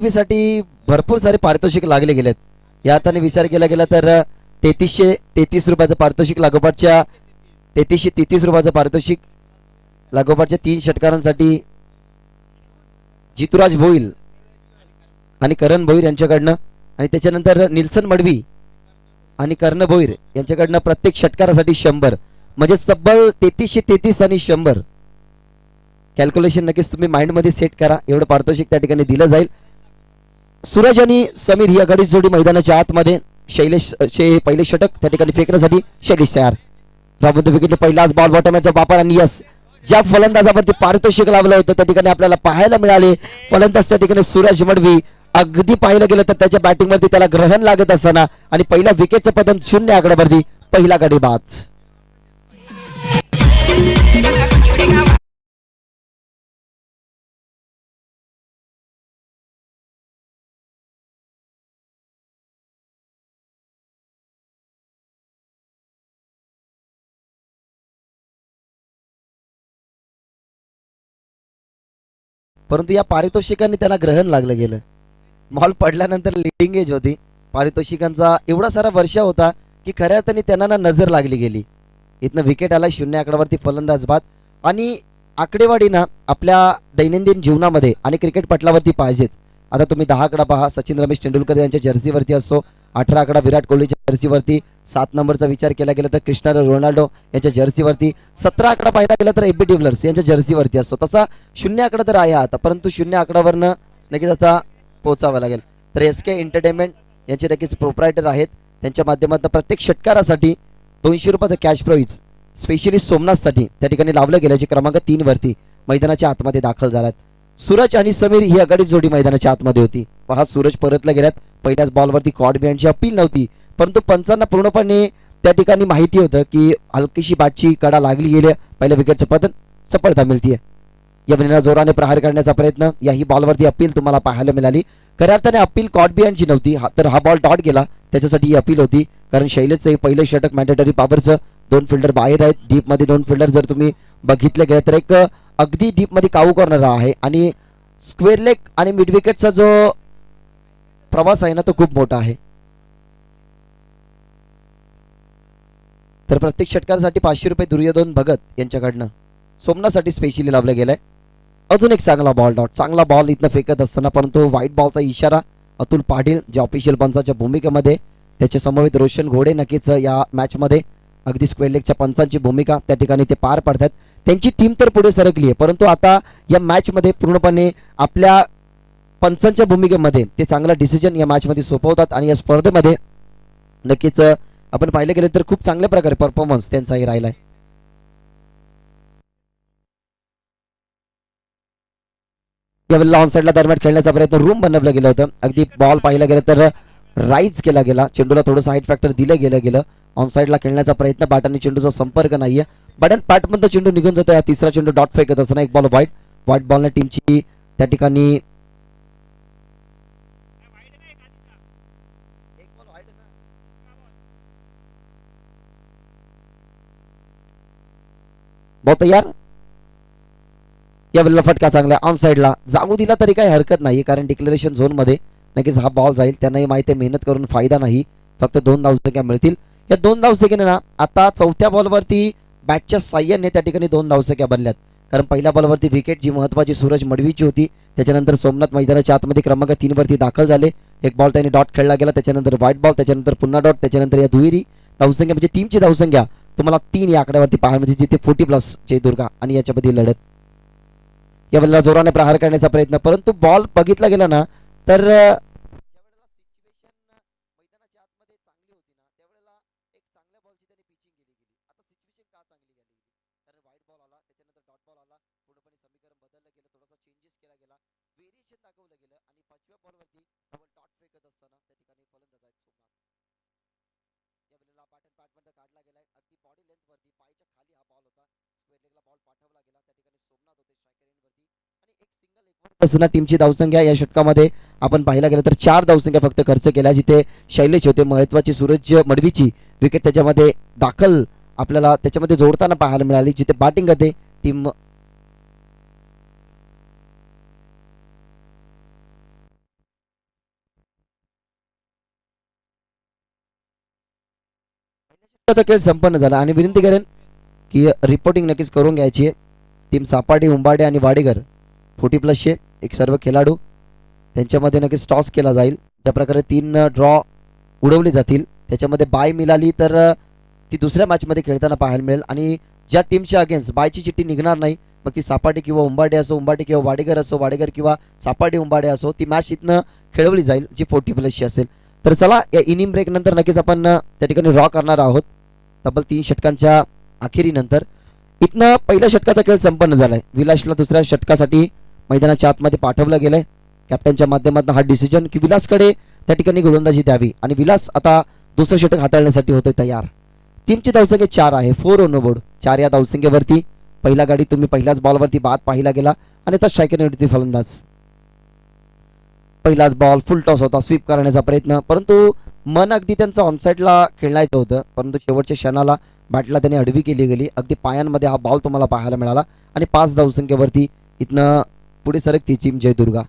साठी भरपूर सारे पारितोषिक लागले गेलेत. या अर्थाने विचार केला गेला तर 3333 रुपयाचं पारितोषिक लागोपाठच्या 3333 रुपयाचं पारितोषिक लागोपाठच्या 3 षटकारांसाठी जितुराज भोईल आणि करण भोईर यांच्याकडनं आणि त्याच्यानंतर निल्सन मडवी आणि कर्ण भोईर यांच्याकडनं प्रत्येक षटकारासाठी 100 म्हणजे तब्बल 3333 आणि 100 कॅल्क्युलेशन नक्कीच तुम्ही माइंड मध्ये सेट करा. एवढं पारितोषिक त्या ठिकाणी दिलं जाईल. सूरज आणि समीर ही आघाडी जोडी मैदानाच्या आतमध्ये. शैलेश पहिले षटक त्या ठिकाणी फेकण्यासाठी शैलेश तयार. राबून विकेटने पहिलाच बॉल बॉटमचा वापर आणि यस ज्या फलंदाजावरती पारितोषिक लावलं होतं त्या ठिकाणी आपल्याला पाहायला मिळाले. फलंदाज त्या ठिकाणी सूरज मडवी अगदी पाहिलं गेलं तर त्याच्या बॅटिंग वरती त्याला ग्रहण लागत असताना आणि पहिल्या विकेटचं पतन 0 आकड्यावरती पहिला गडी बाद. परंतु या पारितोषिकांनी त्यांना ग्रहण लागलं गेलं. बॉल पडल्यानंतर लिडिंग एज होती. पारितोषिकांचा एवढा सारा वर्षा होता की खऱ्या अर्थाने त्यांना नजर लागली गेली. इथनं विकेट आला 0 आकड्यावरती फलंदाज बाद. आणि आकडेवाडी ना आपल्या दैनंदिन जीवनामध्ये आणि क्रिकेट पटलावरती पाहिजेत. आता तुम्ही 10 आकडा पहा. सचिन रमेश तेंडुलकर यांच्या जर्सीवरती असो, 18 आकडा विराट कोहलीच्या जर्सीवरती, 7 नंबरचा विचार केला गेला तर क्रिस्टियानो रोनाल्डो यांच्या जर्सीवरती, 17 आकडा पाहिला गेला तर एबी डिव्हिलियर्स यांच्या जर्सीवरती असतो. तसा 0 आकडा तर आहे आता, परंतु 0 आकड्यावरनं नक्कीच आता पोहोचावं लागेल. तर SK एंटरटेनमेंट यांचे नक्कीच प्रोप्रायटर आहेत. त्यांच्या माध्यमातून प्रत्येक षटकारासाठी 200 रुपयाचं कॅश प्राईज स्पेशली सोमनाथसाठी त्या ठिकाणी लावलं गेल्याचे क्रमांक 3 वरती मैदानाच्या आतमध्ये दाखल झाल्यात. सूरज आणि समीर ही आघाडी जोडी मैदानाच्या आतमध्ये होती. पहा सूरज परतला गेल्यात. पहिल्याच बॉलवरती कॉड बियांची अपील नव्हती, परंतु पंचांना पूर्णपणे त्या ठिकाणी माहिती होतं की हलकीशी बॅटची कडा लागली गेली. पहिल्या विकेटचं पतन सफलता मिळतीये. या जोराने प्रहार करण्याचा प्रयत्न. याही बॉलवरती अपील तुम्हाला पाहायला मिळाली. खऱ्या अर्थाने अपील कॉड बियांची नव्हती, तर हा बॉल डॉट गेला त्याच्यासाठी ही अपील होती. कारण शैलेशचं पहिलं षटक मॅन्डेटरी पॉवरचं. 2 फिल्डर बाहेर आहेत. डीप मध्ये 2 फिल्डर जर तुम्ही बघितले गेले तर एक अगदी डीप मध्ये काऊ कॉर्नर आहे आणि स्क्वेअर लेग आणि मिड विकेटचा जो प्रवास आहे ना तो खूप मोठा आहे. तर प्रत्येक षटकासाठी 500 रुपये दुर्योधन भगत यांच्याकडनं सोमनाथसाठी स्पेशली लावलं गेलंय. अजून एक चांगला बॉल डॉट. चांगला बॉल इथनं फेकत असताना परंतु व्हाईट बॉलचा इशारा. अतुल पाटील जे ऑफिशियल पंचाच्या भूमिकेमध्ये, त्याच्या समवेत रोशन घोडे नक्कीच या मॅचमध्ये अगदी स्क्वेअर लेगच्या पंचांची भूमिका त्या ठिकाणी ते पार पाडतात. त्यांची टीम तर पुढे सरकली आहे, परंतु आता या मॅचमध्ये पूर्णपणे आपल्या पंचांच्या भूमिकेमध्ये ते चांगला डिसिजन या मॅचमध्ये सोपवतात आणि या स्पर्धेमध्ये नक्कीच आपण पाहिलं गेलं तर खूप चांगल्या प्रकारे परफॉर्मन्स त्यांचाही राहिलाय. यावेळेला ऑन साईडला दरम्यान खेळण्याचा प्रयत्न रूम बनवलं गेलं होतं. अगदी बॉल पाहिला गेला तर राईज केला गेला. चेंडूला थोडंसं हाईट फॅक्टर दिलं गेलं. ऑन साईडला खेळण्याचा प्रयत्न. बॅट आणि चेंडूचा संपर्क नाहीये. बटन पॅटमधून चेंडू निघून जातो. या तिसरा चेंडू डॉट फेकत असताना एक बॉल व्हाईट बॉलने टीमची त्या ठिकाणी बहुत तयार. यावेळेला फटका चांगला ऑन साईडला जाऊ दिला तरी काही हरकत नाही, कारण डिक्लेरेशन झोन मध्ये नक्कीच हा बॉल जाईल. त्यांनाही माहिती आहे मेहनत करून फायदा नाही, फक्त 2 धावसंख्या मिळतील. या 2 धावसंख्येने ना आता चौथ्या बॉलवरती बॅटच्या साह्याने त्या ठिकाणी 2 धावसंख्या बनल्यात. कारण पहिल्या बॉलवरती विकेट जी महत्वाची सूरज मडवीची होती, त्याच्यानंतर सोमनाथ मैदानाच्या आतमध्ये क्रमांक 3 वरती दाखल झाले. एक बॉल त्यांनी डॉट खेळला गेला, त्याच्यानंतर व्हाईट बॉल, त्याच्यानंतर पुन्हा डॉट, त्याच्यानंतर या दुहेरी धावसंख्या म्हणजे टीमची धावसंख्या तुम्हाला 3 या आकड्यावरती पाहायला म्हणजे जिथे 40+ जयदुर्गा आणि याच्यामध्ये लढत. यावेळेला जोराने प्रहार करण्याचा प्रयत्न, परंतु बॉल बघितला गेला ना तर टीमची धावसंख्या या षटकामध्ये आपण पाहायला गेलं तर 4 धावसंख्या फक्त खर्च केल्या, जिथे शैलेश होते महत्वाची सूरज मडवीची विकेट त्याच्यामध्ये दाखल आपल्याला त्याच्यामध्ये जोडताना पाहायला मिळाली, जिथे बॅटिंग करते टीम षटकाचा खेळ संपन्न झाला आणि विनंती करेन की रिपोर्टिंग नक्कीच करून घ्यायची आहे. टीम सापाटी, उंबाडे आणि वाडेकर 40+ एक सर्व खेळाडू त्यांच्यामध्ये नक्कीच टॉस केला जाईल. ज्या प्रकारे 3 ड्रॉ उडवले जातील त्याच्यामध्ये बाय मिळाली तर ती दुसऱ्या मॅचमध्ये खेळताना पाहायला मिळेल आणि ज्या टीमच्या अगेन्स्ट बायची चिठ्ठी निघणार नाही मग ती सापाटी किंवा उंबाडे असो, उंबाडे किंवा वाडेकर असो, वाडेकर किंवा सापाटी उंबाडे असो, ती मॅच इथनं खेळवली जाईल जी 40+ असेल. तर चला या इनिंग ब्रेक नंतर नक्कीच आपण त्या ठिकाणी ड्रॉ करणार आहोत. तब्बल 3 षटकांच्या अखेरीनंतर इथनं पहिल्या षटकाचा खेळ संपन्न झालाय. विलासला दुसऱ्या षटकासाठी मैदानाच्या आतमध्ये पाठवलं गेलंय. कॅप्टनच्या माध्यमातून हा डिसिजन की विलासकडे त्या ठिकाणी गोलंदाजी द्यावी आणि विलास आता दुसरं षटक हाताळण्यासाठी होतोय तयार. टीमची धावसंख्या 4 आहे. 4 ऑन बोर्ड. 4 या धावसंख्येवरती पहिला गाडी तुम्ही पहिल्याच बॉलवरती बाद पाहिला गेला आणि आता स्ट्रायकरवरती फलंदाज. पहिलाच बॉल फुल टॉस होता, स्वीप करण्याचा प्रयत्न, परंतु मन अगदी त्यांचं ऑनसाईडला खेळायचं होतं परंतु शेवटच्या क्षणाला बॅटला त्याने अडवी केली गेली. अगदी पायांमध्ये हा बॉल तुम्हाला पाहायला मिळाला आणि 5 धावसंख्येवरती इथनं पुढे सरकती टीम जयदुर्गा.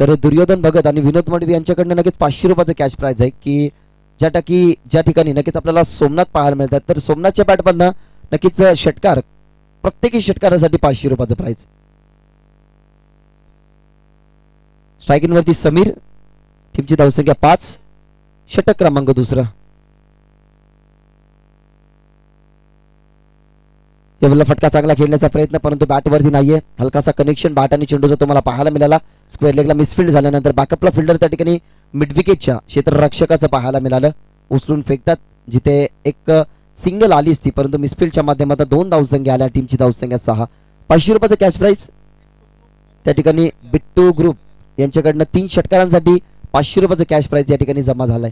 तर दुर्योधन भगत आणि विनोद मडवी यांच्याकडनं नक्कीच 500 रुपयाचं कॅश प्राइज आहे की ज्या ठिकाणी नक्कीच आपल्याला सोमनाथ पाहायला मिळतात. तर सोमनाथच्या बॅटमधनं नक्कीच षटकार, प्रत्येकी षटकारासाठी 500 रुपयाचं प्राइज. स्ट्रायकिंग वरती समीर, टीमची धावसंख्या 5, षटक क्रमांक 2. यावेळेला फटका चांगला खेळण्याचा प्रयत्न परंतु बॅटवरती नाहीये. हलकासा कनेक्शन बॅट आणि चेंडूचा तुम्हाला पाहायला मिळाला. स्क्वेअर लेगला मिसफिल्ड झाल्यानंतर बॅकअपला फिल्डर त्या ठिकाणी मिडविकेटच्या क्षेत्ररक्षकाचं पाहायला मिळालं. उचलून फेकतात जिथे एक सिंगल आलीच ती परंतु मिसफिल्डच्या माध्यमातून 2 धावसंख्या आल्या. टीमची धावसंख्या 6. 500 रुपयाचं कॅश प्राइज त्या ठिकाणी बिट्टू ग्रुप यांच्याकडनं 3 षटकारांसाठी 500 रुपयाचं कॅश प्राइज या ठिकाणी जमा झालाय.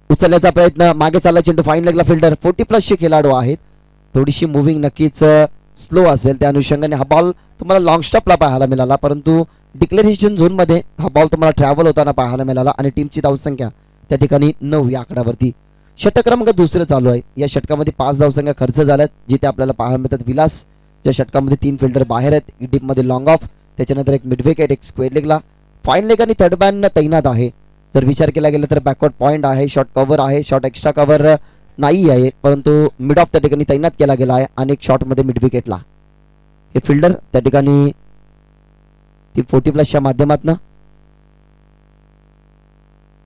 उचलण्याचा प्रयत्न, मागे चालला चेंडू, फाईन लेगला फिल्डर. 40+ खेळाडू आहेत. थोडीशी मुव्हिंग नक्कीच स्लो असेल त्या अनुषंगाने हा बॉल तुम्हाला लॉंग स्टॉपला पाहायला मिळाला परंतु डिक्लेरेशन झोन मध्ये हा बॉल तुम्हाला ट्रॅव्हल होताना पाहायला मिळाला आणि टीमची धावसंख्या त्या ठिकाणी 9 या आकड्यावरती. षटक क्रमांक 2 चालू आहे. या षटकामध्ये 5 धावसंख्या खर्च झाल्यात जिथे आपल्याला पाहायला मिळतात. विलास या षटकामध्ये 3 फिल्डर बाहेर आहेत. डीप मध्ये लॉंग ऑफ, त्याच्यानंतर एक मिड विकेट, एक स्क्वेअर लेगला फाईन लेग आणि थर्ड मॅन तैनात आहे. जर विचार केला गेला तर बॅकवर्ड पॉइंट आहे, शॉर्ट कव्हर आहे, शॉर्ट एक्स्ट्रा कव्हर नाही आहे परंतु मिड ऑफ त्या ठिकाणी तैनात केला गेला आहे आणि एक शॉट मध्ये मिड विकेटला हे फिल्डर त्या ठिकाणी ती 40+ च्या माध्यमातून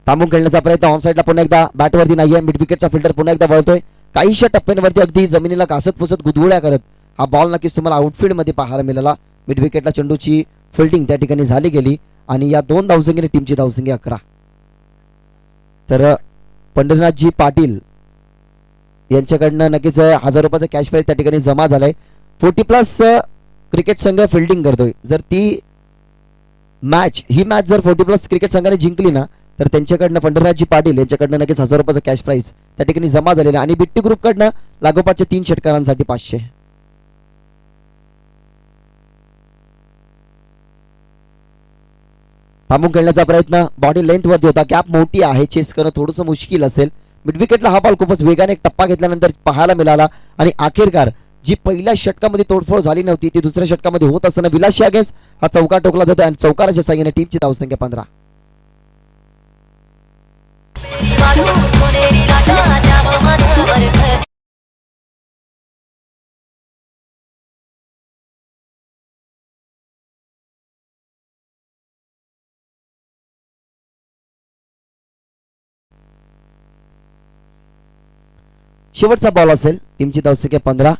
थांबून खेळण्याचा प्रयत्न. ऑन साइडला पुन्हा एकदा बॅटवरती नाहीये. मिड विकेटचा फिल्डर पुन्हा एकदा वळतोय. काहीशा टप्प्यांवरती अगदी जमिनीला घासत पुसत गुदगुळ्या करत हा बॉल नक्कीच तुम्हाला आउटफील्ड मध्ये पाहायला मिळाला. मिड विकेटला चेंडूची फिल्डिंग त्या ठिकाणी झाली गेली आणि या 2 धावसंख्येने टीमची धावसंख्या 11. तर पंढरीनाथजी पाटील यांच्याकडनं नक्कीच 1000 रुपयाचा कॅश प्राइज त्या ठिकाणी जमा झालाय. 40+ क्रिकेट संघ फिल्डिंग करतोय. जर ही मॅच जर 40+ क्रिकेट संघाने जिंकली ना तर त्यांच्याकडनं पंढरीनाथजी पाटील यांच्याकडनं नक्कीच 1000 रुपयाचा कॅश प्राइज त्या ठिकाणी जमा झालेला आणि बिट्टी ग्रुपकडनं लागोपाठच्या 3 षटकारांसाठी 500. थांबून खेळण्याचा प्रयत्न, बॉडी लेंथ वरती होता, गॅप मोठी आहे, चेस करणं थोडंसं मुश्किल असेल. मिड विकेटला हा बॉल खूपच वेगाने एक टप्पा घेतल्यानंतर पाहायला मिळाला आणि अखेरकार जी पहिल्या षटकामध्ये तोडफोड झाली नव्हती ती दुसऱ्या षटकामध्ये होत असताना विलासच्या अगेन्स्ट हा चौकार टोकला जातो आणि चौकाराच्या साहाय्याने टीमची धावसंख्या 15. शेवटचा बॉल असेल. टीमची धावसंख्या 15.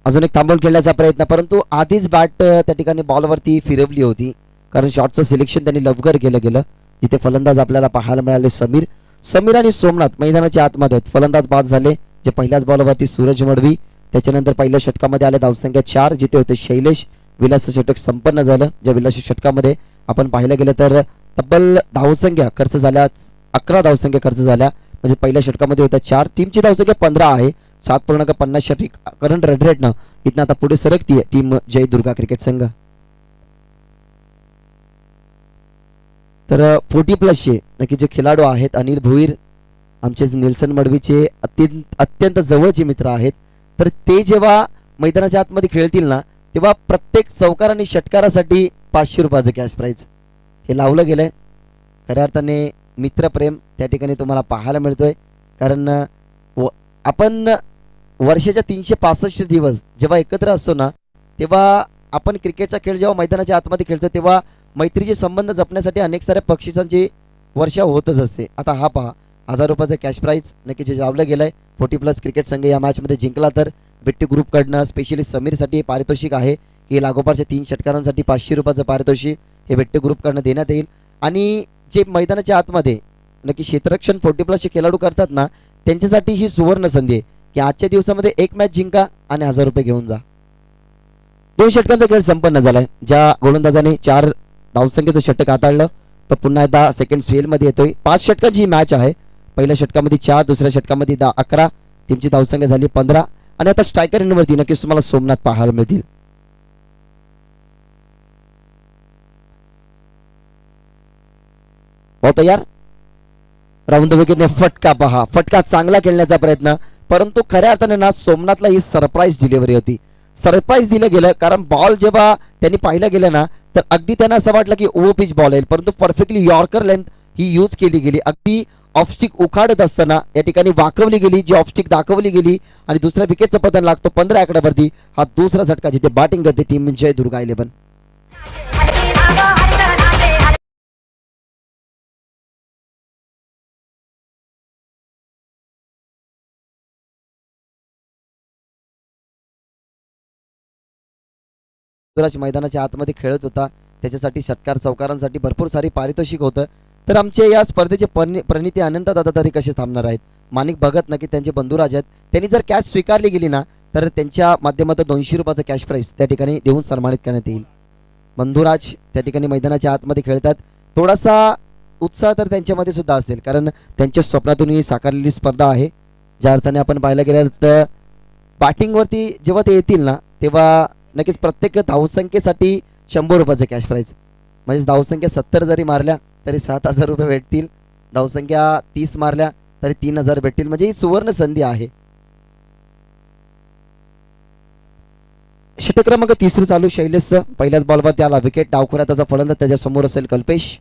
अजून एक थांबवून खेळण्याचा प्रयत्न परंतु आधीच बॅट त्या ठिकाणी बॉलवरती फिरवली होती कारण शॉटचं सिलेक्शन त्यांनी लवकर केलं गेलं. जिथे फलंदाज आपल्याला पाहायला मिळाले समीर आणि सोमनाथ मैदानाच्या आतमध्ये आहेत. फलंदाज बाद झाले जे पहिल्याच बॉलवरती सूरज मडवी. त्याच्यानंतर पहिल्या षटकामध्ये आले धावसंख्या 4 जिथे होते शैलेश. विलासचं षटक संपन्न झालं. ज्या विलास षटकामध्ये आपण पाहिलं गेलं तर तब्बल धावसंख्या खर्च झाल्या 11 धावसंख्या खर्च झाल्या म्हणजे पहिल्या षटकामध्ये होत्या 4. टीमची धावसंख्या 15 आहे. 7.50 करंट रन रेटनं इथं आता पुढे सरकतीये टीम जयदुर्गा क्रिकेट संघ. तर 40+ नक्की जे खेळाडू आहेत अनिल भोईर आमचे निल्सन मडवीचे अत्यंत जवळचे मित्र आहेत. तर ते जेव्हा मैदानाच्या आतमध्ये खेळतील ना तेव्हा प्रत्येक चौकार आणि षटकारासाठी 500 रुपयाचं कॅश प्राईज हे लावलं गेलंय. खऱ्या अर्थाने मित्रप्रेम त्या ठिकाणी तुम्हाला पाहायला मिळतोय. कारण आपण वर्षाच्या 365 दिवस जेव्हा एकत्र असतो ना, तेव्हा आपण क्रिकेटचा खेळ जेव्हा मैदानाच्या आतमध्ये खेळतो तेव्हा मैत्रीचे संबंध जपण्यासाठी अनेक साऱ्या बक्षिसांची वर्षा होतच असते. आता हा पहा 1000 रुपयाचं कॅश प्राईज नक्कीच लावलं गेलंय. 40+ क्रिकेट संघ या मॅचमध्ये जिंकला तर बिट्टी ग्रुपकडनं स्पेशली समीरसाठी पारितोषिक आहे की लागोपाठच्या 3 षटकारांसाठी 500 रुपयाचं पारितोषिक हे बिट्टी ग्रुपकडनं देण्यात येईल. आणि जे मैदानाच्या आतमध्ये नक्की क्षेत्ररक्षण 40+ खेळाडू करतात ना, त्यांच्यासाठी ही सुवर्ण संधी आहे की आजच्या दिवसामध्ये एक मॅच जिंका आणि 1000 रुपये घेऊन जा. 2 षटकांचा खेळ संपन्न झालाय. ज्या गोलंदाजाने 4 धावसंख्येचं षटक हाताळलं तो पुन्हा एकदा सेकंड स्पेलमध्ये येतोय. 5 षटकांची ही मॅच आहे. पहिल्या षटकामध्ये 4, दुसऱ्या षटकामध्ये 11, टीमची धावसंख्या झाली 15. आणि आता स्ट्रायकर एंडवरती नक्कीच तुम्हाला सोमनाथ पाहायला मिळतील. तयार राऊंड द विकेटने फटका पहा. फटका चांगला खेळण्याचा प्रयत्न, परंतु खऱ्या अर्थाने ना सोमनाथला ही सरप्राईज डिलिव्हरी होती. सरप्राईज दिलं गेलं कारण बॉल जेव्हा त्यांनी पाहिलं गेलं ना तर अगदी त्यांना असं वाटलं की ओव्हर पिच बॉल येईल, परंतु परफेक्टली यॉर्कर लेंथ ही यूज केली गेली. अगदी ऑफस्टिक उखाडत असताना या ठिकाणी वाकवली गेली, जी ऑफस्टिक दाखवली गेली आणि दुसऱ्या विकेटचं पतन लागतो 15 आकड्यावरती. हा दुसरा झटका जिथे बॅटिंग करते टीम जयदुर्गा 11. मैदानाच्या आतमध्ये खेळत होता, त्याच्यासाठी षटकार चौकारांसाठी भरपूर सारी पारितोषिक होतं. तर आमचे या स्पर्धेचे प्रणिती अनंत दादा तरी कसे थांबणार आहेत. माणिक भगत नक्की त्यांचे बंधुराज आहेत. त्यांनी जर कॅच स्वीकारली गेली ना तर त्यांच्या माध्यमातून 200 रुपयाचं कॅश प्राईज त्या ठिकाणी देऊन सन्मानित करण्यात येईल. बंधुराज त्या ठिकाणी मैदानाच्या आतमध्ये खेळतात. थोडासा उत्साह तर त्यांच्यामध्ये सुद्धा असेल कारण त्यांच्या स्वप्नातून ही साकारलेली स्पर्धा आहे. ज्या अर्थाने आपण पाहायला गेलं तर बॅटिंगवरती जेव्हा ते येतील ना तेव्हा नक्कीच प्रत्येक धावसंख्येसाठी 100 रुपयाचं कॅश प्राईज. म्हणजे धावसंख्या 70 जरी मारल्या तरी 7000 रुपये भेटतील. धावसंख्या 30 मारल्या तरी 3000 भेटतील. म्हणजे ही सुवर्ण संधी आहे. षटक क्रमांक 3 चालू शैलेशचं. पहिल्याच बॉलवर त्याला विकेट. डावखुऱ्यात त्याचा फलंदाज त्याच्या समोर असेल कल्पेश.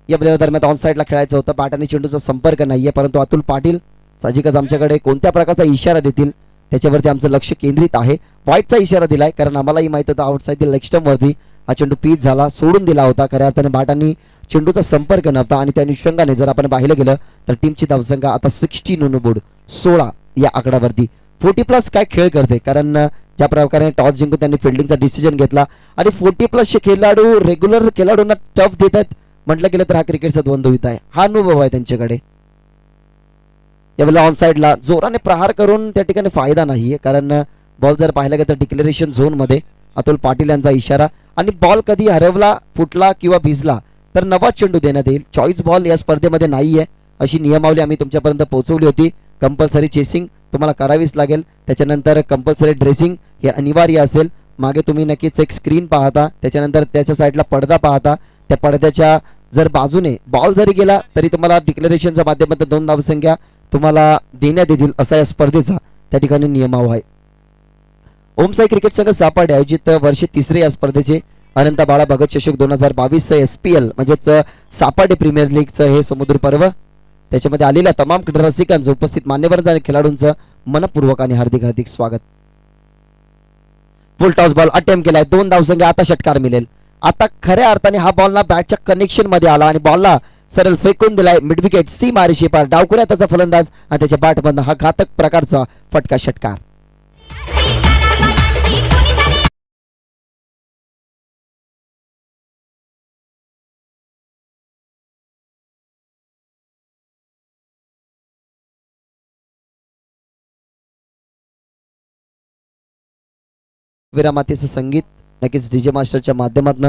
या दरम्यान ऑन साईडला खेळायचं होतं. बॅट आणि चेंडूचा संपर्क नाहीये, परंतु अतुल पाटील साहजिकच आमच्याकडे कोणत्या प्रकारचा इशारा देतील त्याच्यावरती आमचं लक्ष केंद्रित आहे. व्हाईटचा इशारा दिलाय कारण आम्हालाही माहित होतं आउटसाईड लेग स्टंप वरती हा चेंडू पीच झाला, सोडून दिला होता. खऱ्या अर्थाने बॅटांनी चेंडूचा संपर्क नव्हता आणि त्या अनुषंगाने जर आपण पाहिलं गेलं तर टीमची धावसंख्या आता 16 ऑन बोर्ड 16 या आकड्यावरती. 40+ काय खेळ करते कारण ज्या प्रकारे टॉस जिंकून त्यांनी फिल्डिंगचा डिसिजन घेतला आणि 40+ खेळाडू रेग्युलर खेळाडूंना टफ देतात म्हटलं गेलं तर हा क्रिकेटचा द्वंद्व आहे. हा अनुभव आहे त्यांच्याकडे. यावेळेला ऑन साईडला जोराने प्रहार करून त्या ठिकाणी फायदा नाहीये कारण बॉल जर पाहिला गेलं तर डिक्लेरेशन झोनमध्ये अतुल पाटील यांचा इशारा आणि बॉल कधी हरवला, फुटला किंवा भिजला तर नवा चेंडू देण्यात येईल. चॉईस बॉल या स्पर्धेमध्ये नाहीये अशी नियमावली आम्ही तुमच्यापर्यंत पोहोचवली होती. कंपल्सरी चेसिंग तुम्हाला करावीच लागेल. त्याच्यानंतर कंपल्सरी ड्रेसिंग हे अनिवार्य असेल. मागे तुम्ही नक्कीच एक स्क्रीन पाहता, त्याच्यानंतर त्याच्या साईडला पडदा पाहता. त्या पडद्याच्या जर बाजूने बॉल जरी गेला तरी तुम्हाला डिक्लेरेशनच्या माध्यमातून 2 धावसंख्या तुम्हाला देण्यात येतील असा या स्पर्धेचा त्या ठिकाणी नियमाव आहे. ओमसाई क्रिकेट संघ सापाडे आयोजित वर्ष 3 या स्पर्धेचे अनंत बाळा भगत चषक 2022 SPL म्हणजेच सापाडे प्रीमियर लीगचं हे समुद्र पर्व. त्याच्यामध्ये आलेल्या तमाम रसिकांचं उपस्थित मान्यवरांचं आणि खेळाडूंचं मनपूर्वक आणि हार्दिक स्वागत. फुल टॉस बॉल अटेम्प्ट केलाय. 2 धावसंख्या. आता षटकार मिळेल. आता खऱ्या अर्थाने हा बॉल ना बॅटच्या कनेक्शन मध्ये आला आणि बॉलला सरळ फेकून दिलाय मिड विकेट सी मारेशी पार. डावकुऱ्या त्याचा फलंदाज आणि त्याच्या बॅटमधनं हा घातक प्रकारचा फटका षटकार. विरामातीचं संगीत नक्कीच डीजे मास्टरच्या माध्यमातून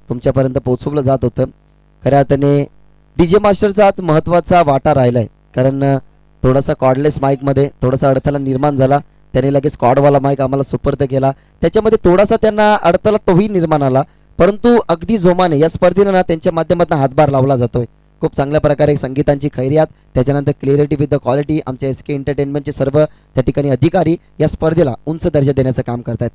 तुमच्यापर्यंत पोहोचवलं जात होतं. खऱ्या अर्थाने डीजे मास्टरचा आज महत्त्वाचा वाटा राहिलाय कारण थोडासा कॉर्डलेस माईकमध्ये थोडासा अडथळा निर्माण झाला. त्याने लगेच कॉर्डवाला माईक आम्हाला सुपूर्द केला. त्याच्यामध्ये थोडासा त्यांना अडथळा तोही निर्माण आला, परंतु अगदी जोमाने या स्पर्धेनं ना त्यांच्या माध्यमातून हातभार लावला जातोय. खूप चांगल्या प्रकारे संगीतांची खैरियात, त्याच्यानंतर क्लिअरिटी विथ द क्वालिटी आमच्या SK एंटरटेनमेंटचे सर्व त्या ठिकाणी अधिकारी या स्पर्धेला उंच दर्जा देण्याचं काम करतात.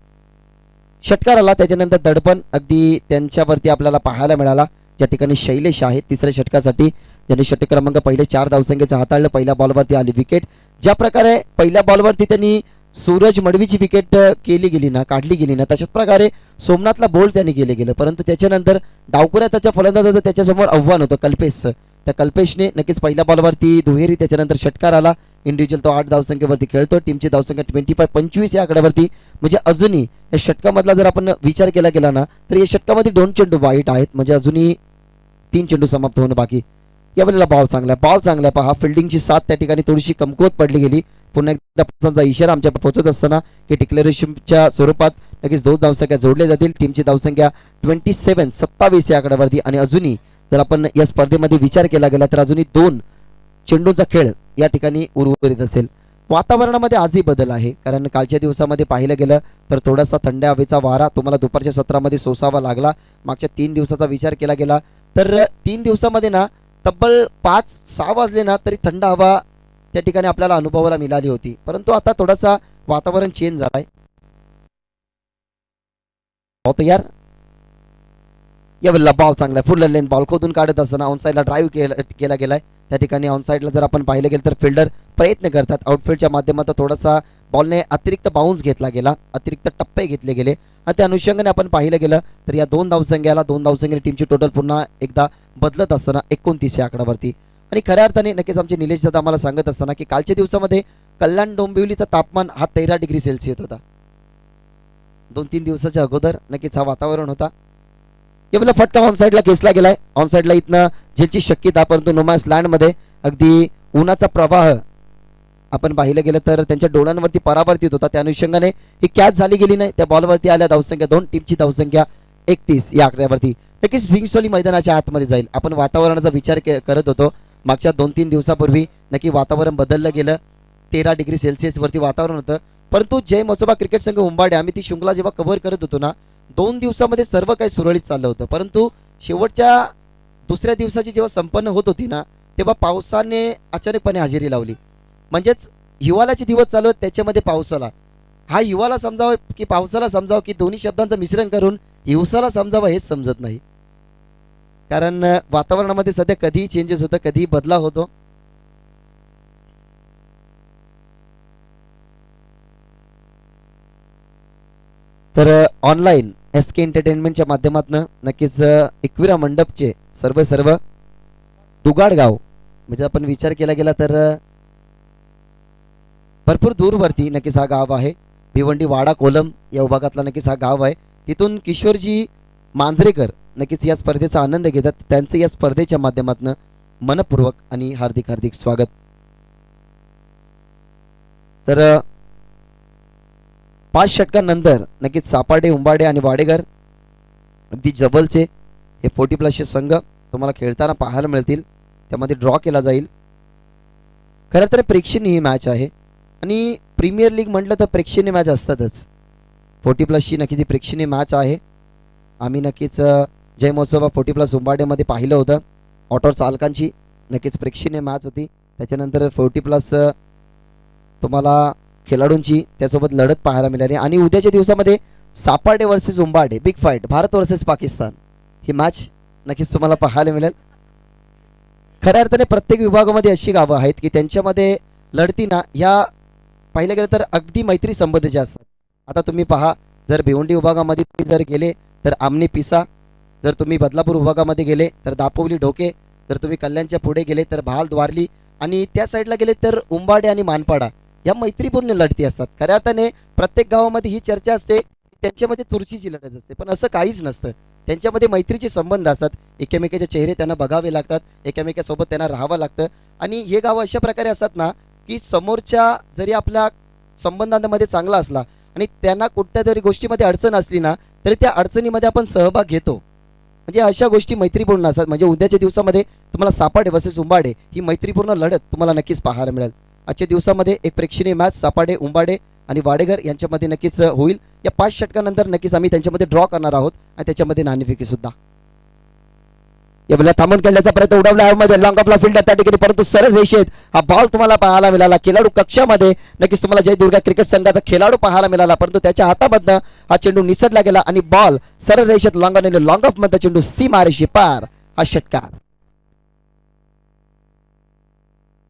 षटकार आला, त्याच्यानंतर दडपण अगदी त्यांच्यावरती आपल्याला पाहायला मिळाला. ज्या ठिकाणी शैलेश आहे तिसऱ्या षटकासाठी, ज्यांनी षटक क्रमांक पहिले 4 धावसंख्येचं हाताळलं. पहिल्या बॉलवरती आली विकेट. ज्या प्रकारे पहिल्या बॉलवरती त्यांनी सूरज मडवीची विकेट केली गेली ना, काढली गेली ना, तशाच प्रकारे सोमनाथला बोल्ड त्यांनी केले गेलं. परंतु त्याच्यानंतर डावकुऱ्या त्याच्या फलंदाजाचं त्याच्यासमोर आव्हान होतं कल्पेशचं. त्या कल्पेशने नक्कीच पहिल्या बॉलवरती दुहेरी, त्याच्यानंतर षटकार आला. इंडिव्हिज्युअल तो 8 धावसंख्येवरती खेळतो. टीमची धावसंख्या 25 या आकड्यावरती. म्हणजे अजूनही या षटकामधला जर आपण विचार केला गेला ना, तर या षटकामध्ये 2 चेंडू वाईट आहेत. म्हणजे अजूनही 3 चेंडू समाप्त होणं बाकी. यावेळेला बॉल चांगला पहा. फिल्डिंगची साथ त्या ठिकाणी थोडीशी कमकुवत पडली गेली. पुन्हा एकदा पासांचा इशारा आमच्या पोहोचत असताना की डिक्लेरेशनच्या स्वरूपात नक्कीच 2 धावसंख्या जोडल्या जातील. टीमची धावसंख्या 27 या आकड्यावरती. आणि अजूनही जर आपण या स्पर्धेमध्ये विचार केला गेला तर अजूनही 2 चेंडूंचा खेळ या ठिकाणी उर्वरित असेल. वातावरणामध्ये आजही बदल आहे, कारण कालच्या दिवसामध्ये पाहिलं गेलं तर थोडासा थंड हवेचा वारा तुम्हाला दुपारच्या सत्रामध्ये सोसावा लागला. मागच्या 3 दिवसाचा विचार केला गेला तर 3 दिवसामध्ये ना तब्बल 5-6 वाजले ना तरी थंड हवा त्या ठिकाणी आपल्याला अनुभवायला मिळाली होती. परंतु आता थोडासा वातावरण चेंज झालाय. तयार. यावेळेला बॉल चांगला आहे. फुल लेंथ बॉल खोदून काढत असताना ऑन साईडला ड्राईव्ह केला गेलाय. त्या ठिकाणी ऑन साईडला जर आपण पाहिलं गेलं तर फिल्डर प्रयत्न करतात. आउटफील्डच्या माध्यमातून थोडासा बॉलने अतिरिक्त बाउन्स घेतला गेला, अतिरिक्त टप्पे घेतले गेले. आणि त्या अनुषंगाने आपण पाहिलं गेलं तर या 2 धावसंख्येने टीमची टोटल पुन्हा एकदा बदलत असताना 29 या आकड्यावरती. आणि खऱ्या अर्थाने नक्कीच आमचे निलेश दादा आम्हाला सांगत असताना की कालच्या दिवसामध्ये कल्याण डोंबिवलीचा तापमान हा 13 डिग्री सेल्सिअस होता. 2-3 दिवसाच्या अगोदर नक्कीच हा वातावरण होता. यावेळेला फटका ऑन साईडला खेचला गेलाय. ऑन साईडला इथनं झेलची शक्यता, परंतु नोमॅन्स लँडमध्ये अगदी उन्हाचा प्रवाह आपण पाहिलं गेलं तर त्यांच्या डोळ्यांवरती परावर्तित होता. त्या अनुषंगाने ही कॅच झाली गेली नाही. त्या बॉलवरती आल्या धावसंख्या 2. टीमची धावसंख्या 31 या आकड्यावरती. नक्कीच रिंगस्टोली मैदानाच्या आतमध्ये जाईल. आपण वातावरणाचा विचार करत होतो. मागच्या 2-3 दिवसापूर्वी नक्की वातावरण बदललं गेलं. 13 डिग्री सेल्सिअस वरती वातावरण होतं. परंतु जय मसोबा क्रिकेट संघ उंबाडे आम्ही ती शृंखला जेव्हा कव्हर करत होतो ना, 2 दिवसामध्ये सर्व काही सुरळीत चाललं होतं. परंतु शेवटच्या दुसऱ्या दिवसाची जेव्हा संपन्न होत होती ना, तेव्हा पावसाने अचानकपणे हजेरी लावली. म्हणजेच हिवाळ्याचे दिवस चालू आहेत त्याच्यामध्ये पाऊस आला. हा हिवाळा समजावं की पावसाला समजावं की दोन्ही शब्दांचं मिश्रण करून हिवसाला समजावं हेच समजत नाही. कारण वातावरणामध्ये सध्या कधीही चेंजेस होतं, कधीही बदलाव होतो. तर ऑनलाईन SK एंटरटेनमेंटच्या माध्यमातून नक्कीच एकविरा मंडपचे सर्व दुगाड गाव, म्हणजे आपण विचार केला गेला तर भरपूर दूरवरती नक्कीच हा गाव आहे. भिवंडी वाडा कोलम या विभागातला नक्कीच हा गाव आहे. तिथून किशोरजी मांजरेकर नक्कीच या स्पर्धेचा आनंद घेतात. त्यांचं या स्पर्धेच्या माध्यमातून मनपूर्वक आणि हार्दिक स्वागत. तर 5 षटकांनंतर नक्कीच सापाडे, उंबाडे आणि वाडेकर अगदी जबलचे हे 40+ संघ तुम्हाला खेळताना पाहायला मिळतील. त्यामध्ये ड्रॉ केला जाईल. खरं तर प्रेक्षणीय ही मॅच आहे आणि प्रीमियर लीग म्हटलं तर प्रेक्षणीय मॅच असतातच. 40+ ची नक्कीच प्रेक्षणीय मॅच आहे. आम्ही नक्कीच जय महोत्सव 40+ उंबाड्यामध्ये पाहिलं होतं. ऑटो चालकांची नक्कीच प्रेक्षणीय मॅच होती. त्याच्यानंतर 40+ तुम्हाला खेळाडूंची त्यासोबत लढत पाहायला मिळाली. आणि उद्याच्या दिवसामध्ये Sapade versus Umbade big fight, Bharat versus Pakistan ही मॅच नक्कीच तुम्हाला पाहायला मिळेल. खऱ्या अर्थाने प्रत्येक विभागामध्ये अशी गावं आहेत की त्यांच्यामध्ये लढतीना ह्या पाहिलं गेलं तर अगदी मैत्री संबंधीचे असतात. आता तुम्ही पहा, जर भिवंडी विभागामध्ये तुम्ही जर गेले तर आमने पिसा, जर तुम्ही बदलापूर विभागामध्ये गेले तर दापोवली ढोके, जर तुम्ही कल्याणच्या पुढे गेले तर भाल द्वारली, आणि त्या साईडला गेले तर उंबाडे आणि मानपाडा या मैत्रीपूर्ण लढती असतात. खऱ्या अर्थाने प्रत्येक गावामध्ये ही चर्चा असते, त्यांच्यामध्ये तुर्चीची लढत असते, पण असं काहीच नसतं. त्यांच्यामध्ये मैत्रीचे संबंध असतात. एकमेकाचे चेहरे त्यांना बघावे लागतात, एकमेकासोबत त्यांना राहावं लागतं. आणि हे गाव अशा प्रकारे असतात ना की समोरच्या जरी आपल्या संबंधांमध्ये चांगला असला आणि त्यांना कुठल्या तरी गोष्टीमध्ये अडचण असली ना तरी त्या अडचणीमध्ये आपण सहभाग घेतो. म्हणजे अशा गोष्टी मैत्रीपूर्ण असतात. म्हणजे उद्याच्या दिवसामध्ये तुम्हाला सापाडे वर्सेस उंबाडे ही मैत्रीपूर्ण लढत तुम्हाला नक्कीच पाहायला मिळेल. आजच्या दिवसामध्ये एक प्रेक्षणीय मॅच सापाडे, उंबाडे आणि वाडेघर यांच्यामध्ये नक्कीच होईल. या 5 षटकानंतर नक्कीच आम्ही त्यांच्यामध्ये ड्रॉ करणार आहोत आणि त्याच्यामध्ये नाणेफेकी सुद्धा. या बॉलला थांबून खेळण्याचा प्रयत्न उडवला मध्ये लॉंग ऑफला फील्ड त्या ठिकाणी, परंतु सरळ रेषेत हा बॉल तुम्हाला पाहायला मिळाला. खेळाडू कक्षामध्ये नक्कीच तुम्हाला जय दुर्गा क्रिकेट संघाचा खेळाडू पाहायला मिळाला, परंतु त्याच्या हातामधनं हा चेंडू निसटला गेला आणि बॉल सरळ रेषेत लॉंग ऑन लॉंग ऑफ मध्ये चेंडू सीमारेषे पार. हा षटकार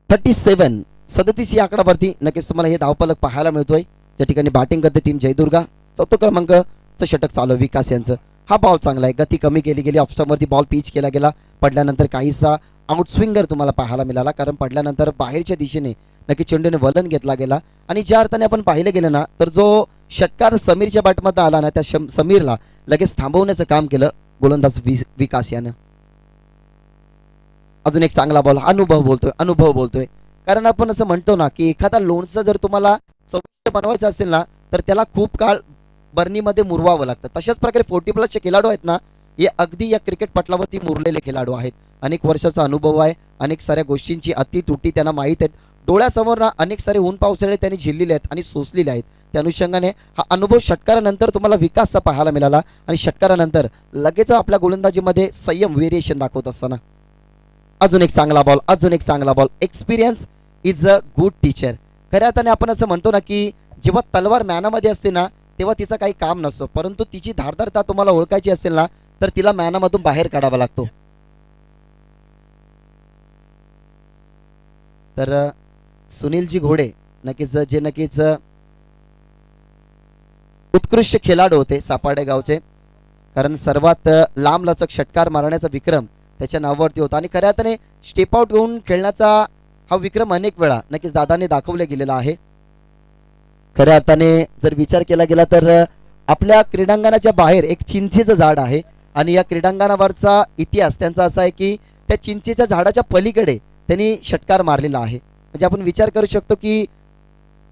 37 या आकडावरती नक्कीच तुम्हाला हे धावफलक पाहायला मिळतोय. त्या ठिकाणी बॅटिंग करते टीम जय दुर्गा. 4 क्रमांकचं षटक चालू विकास यांचं. हा बॉल चांगला आहे, गती कमी केली गेली, ऑफस्टंपवरती बॉल पिच केला गेला. पडल्यानंतर काहीसा आउट स्विंगर तुम्हाला पाहायला मिळाला, कारण पडल्यानंतर बाहेरच्या दिशेने नक्की चेंडूने वलन घेतला गेला. आणि ज्या अर्थाने आपण पाहिलं गेलं ना, तर जो षटकार समीरच्या बॅटमध्ये आला ना, त्या समीरला लगेच थांबवण्याचं काम केलं गोलंदाज विकास यानं. अजून एक चांगला बॉल. अनुभव बोलतोय कारण आपण असं म्हणतो ना की एखादा लोणचं जर तुम्हाला चविष्ट बनवायचं असेल ना, तर त्याला खूप काळ बर्नीमध्ये मुरवावं लागतं. तशाच प्रकारे 40+ खेळाडू आहेत ना, हे अगदी या क्रिकेट पटलावरती मुरलेले खेळाडू आहेत. अनेक वर्षाचा अनुभव आहे, अनेक साऱ्या गोष्टींची अति तुटी त्यांना माहीत आहेत. डोळ्यासमोर ना अनेक सारे ऊन पावसाळे त्यांनी झेललेले आहेत आणि सोसलेले आहेत. त्या अनुषंगाने हा अनुभव षटकारानंतर तुम्हाला विकासचा पाहायला मिळाला आणि षटकारानंतर लगेच आपल्या गोलंदाजीमध्ये संयम व्हेरिएशन दाखवत असताना. अजून एक चांगला ball. Experience is a good teacher. खऱ्या अर्थाने आपण असं म्हणतो ना की जेव्हा तलवार मॅनामध्ये असते ना, तेव्हा तिचं काही काम नसतं, परंतु तिची धारदारता तुम्हाला ओळखायची असेल ना, तर तिला मॅनामधून बाहेर काढावा लागतो. तर सुनीलजी घोडे नक्कीच उत्कृष्ट खेळाडू होते सापाडे गावचे, कारण सर्वात लांब लचक षटकार मारण्याचा विक्रम त्याच्या नावावरती होता. आणि खऱ्या अर्थाने स्टेप आउट घेऊन खेळण्याचा हा विक्रम अनेक वेळा नक्कीच दादाने दाखवले गेलेला आहे. खऱ्या अर्थाने जर विचार केला गेला तर आपल्या क्रीडांगणाच्या बाहेर एक चिंचेचं झाड आहे आणि या क्रीडांगणावरचा इतिहास त्यांचा असा आहे की त्या चिंचेच्या झाडाच्या पलीकडे त्यांनी षटकार मारलेला आहे. म्हणजे आपण विचार करू शकतो की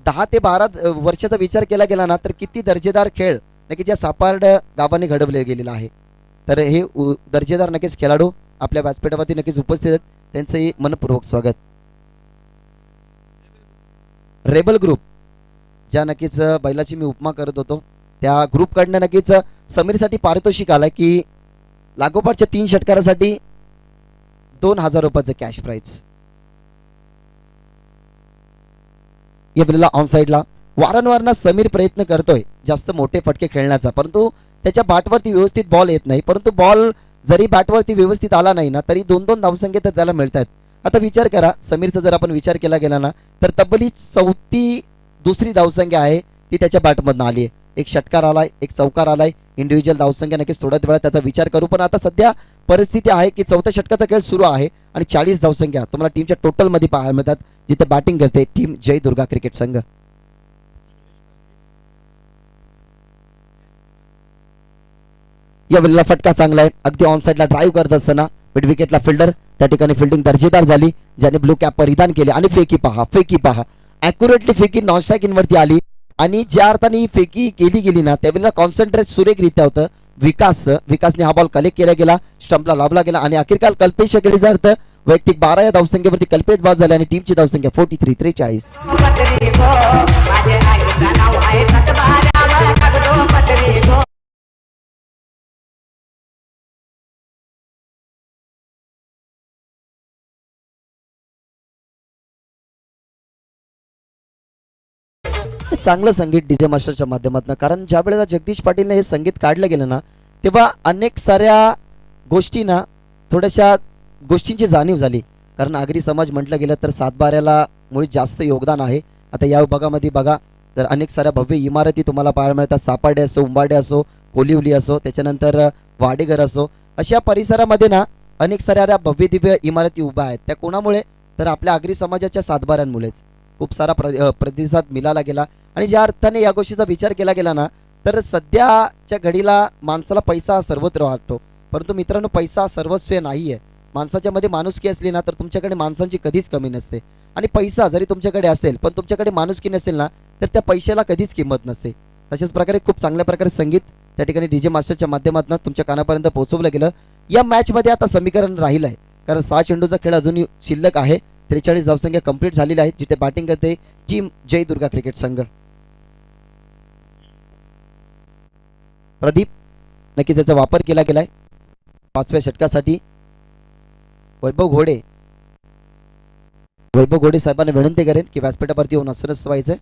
10 ते 12 वर्षाचा विचार केला गेला ना, तर किती दर्जेदार खेळ नक्कीच या सापार्ड गावाने घडवले गेलेला आहे. तर हे दर्जेदार नक्कीच खेळाडू आपल्या व्यासपीठावरती नक्कीच उपस्थित आहेत, त्यांचंही मनपूर्वक स्वागत. रेबल ग्रुप ज्या नक्कीच बैलाची मी उपमा करत होतो, त्या ग्रुपकडनं नक्कीच समीरसाठी पारितोषिक आलं की लागोपाठच्या 3 षटकारासाठी 2000 रुपयाचं कॅश प्राइज. या बॉलला ऑन साईडला वारंवार ना समीर प्रयत्न करतोय जास्त मोठे फटके खेळण्याचा, परंतु त्याच्या बॅटवरती व्यवस्थित बॉल येत नाही. परंतु बॉल जरी बॅटवरती व्यवस्थित आला नाही ना, तरी 2-2 धावसंख्या तर त्याला मिळतात. आता विचार करा, समीरचा जर आपण विचार केला गेला ना, तर तब्बली 4थी धावसंख्या आहे ती त्याच्या बॅटमधून आली आहे. एक षटकार आलाय, एक चौकार आलाय. इंडिव्हिज्युअल धावसंख्या नक्कीच थोड्याच वेळात त्याचा विचार करू, पण आता सध्या परिस्थिती आहे की 4थ्या षटकाचा खेळ सुरू आहे आणि 40 धावसंख्या तुम्हाला टीमच्या टोटलमध्ये पाहायला मिळतात, जिथे बॅटिंग करते टीम जय दुर्गा क्रिकेट संघ. या वेळेला फटका चांगला आहे, अगदी ऑन साईडला ड्राईव्ह करत असताना मिड विकेटला फिल्डर त्या ठिकाणी फिल्डिंग दर्जेदार झाली, ज्याने ब्लू कॅप परिधान केले. आणि फेकी पहा ॲक्युरेटली फेकी नॉन स्ट्राईक इनवरती आली आणि ज्या अर्थाने ही फेकी केली गेली ना, त्यावेळेला कॉन्सन्ट्रेट सुरेखरित्या होतं विकासने हा बॉल कलेक्ट केला गेला, स्टंपला लावला गेला आणि अखेरकाल कल्पेश केलीचा अर्थ वैयक्तिक 12 या धावसंख्येवरती कल्पेश बाद झाले आणि टीमची धावसंख्या 43-43. चांगलं संगीत डीजे मास्टरच्या माध्यमातून, कारण ज्या वेळेला जगदीश पाटीलने हे संगीत काढलं गेलं ना, तेव्हा अनेक साऱ्या गोष्टी ना थोड्याशा गोष्टींची जाणीव झाली. कारण आगरी समाज म्हटलं गेलं तर सातबाऱ्याला मुळी जास्त योगदान आहे. आता या विभागामध्ये बघा तर अनेक साऱ्या भव्य इमारती तुम्हाला पाहायला मिळतात. सापाडे असो, उंबाडे असो, कोलिवली असो, त्याच्यानंतर वाडेघर असो, अशा परिसरामध्ये ना अनेक साऱ्या भव्य दिव्य इमारती उभ्या आहेत. त्या कोणामुळे? तर आपल्या आगरी समाजाच्या सातबाऱ्यांमुळेच खूप सारा प्रतिसाद मिळाला गेला. आणि ज्या अर्थाने या गोष्टीचा विचार केला गेला ना, तर सध्याच्या घडीला माणसाला पैसा सर्वत्र वाटतो, परंतु मित्रांनो पैसा सर्वस्व नाही आहे. माणसाच्या मध्ये माणुसकी असली ना, तर तुमच्याकडे माणसांची कधीच कमी नसते. आणि पैसा जरी तुमच्याकडे असेल पण तुमच्याकडे माणुसकी नसेल ना, तर त्या पैशाला कधीच किंमत नसते. तशाच प्रकारे खूप चांगल्या प्रकारे संगीत त्या ठिकाणी डीजे मास्टरच्या माध्यमातून तुमच्या कानापर्यंत पोहोचवलं गेलं. या मॅचमध्ये आता समीकरण राहिलं आहे, कारण 6 चेंडूचा खेळ अजूनही शिल्लक आहे. 43 धावसंख्या कंप्लीट झालेली आहे, जिथे बॅटिंग करते टीम जय दुर्गा क्रिकेट संघ. प्रदीप नक्कीच याचा वापर केला गेलाय 5व्या षटकासाठी. वैभव घोडे वैभव घोडे साहेबांना विनंती करेन की व्यासपीठावरती येऊन असं व्हायचं.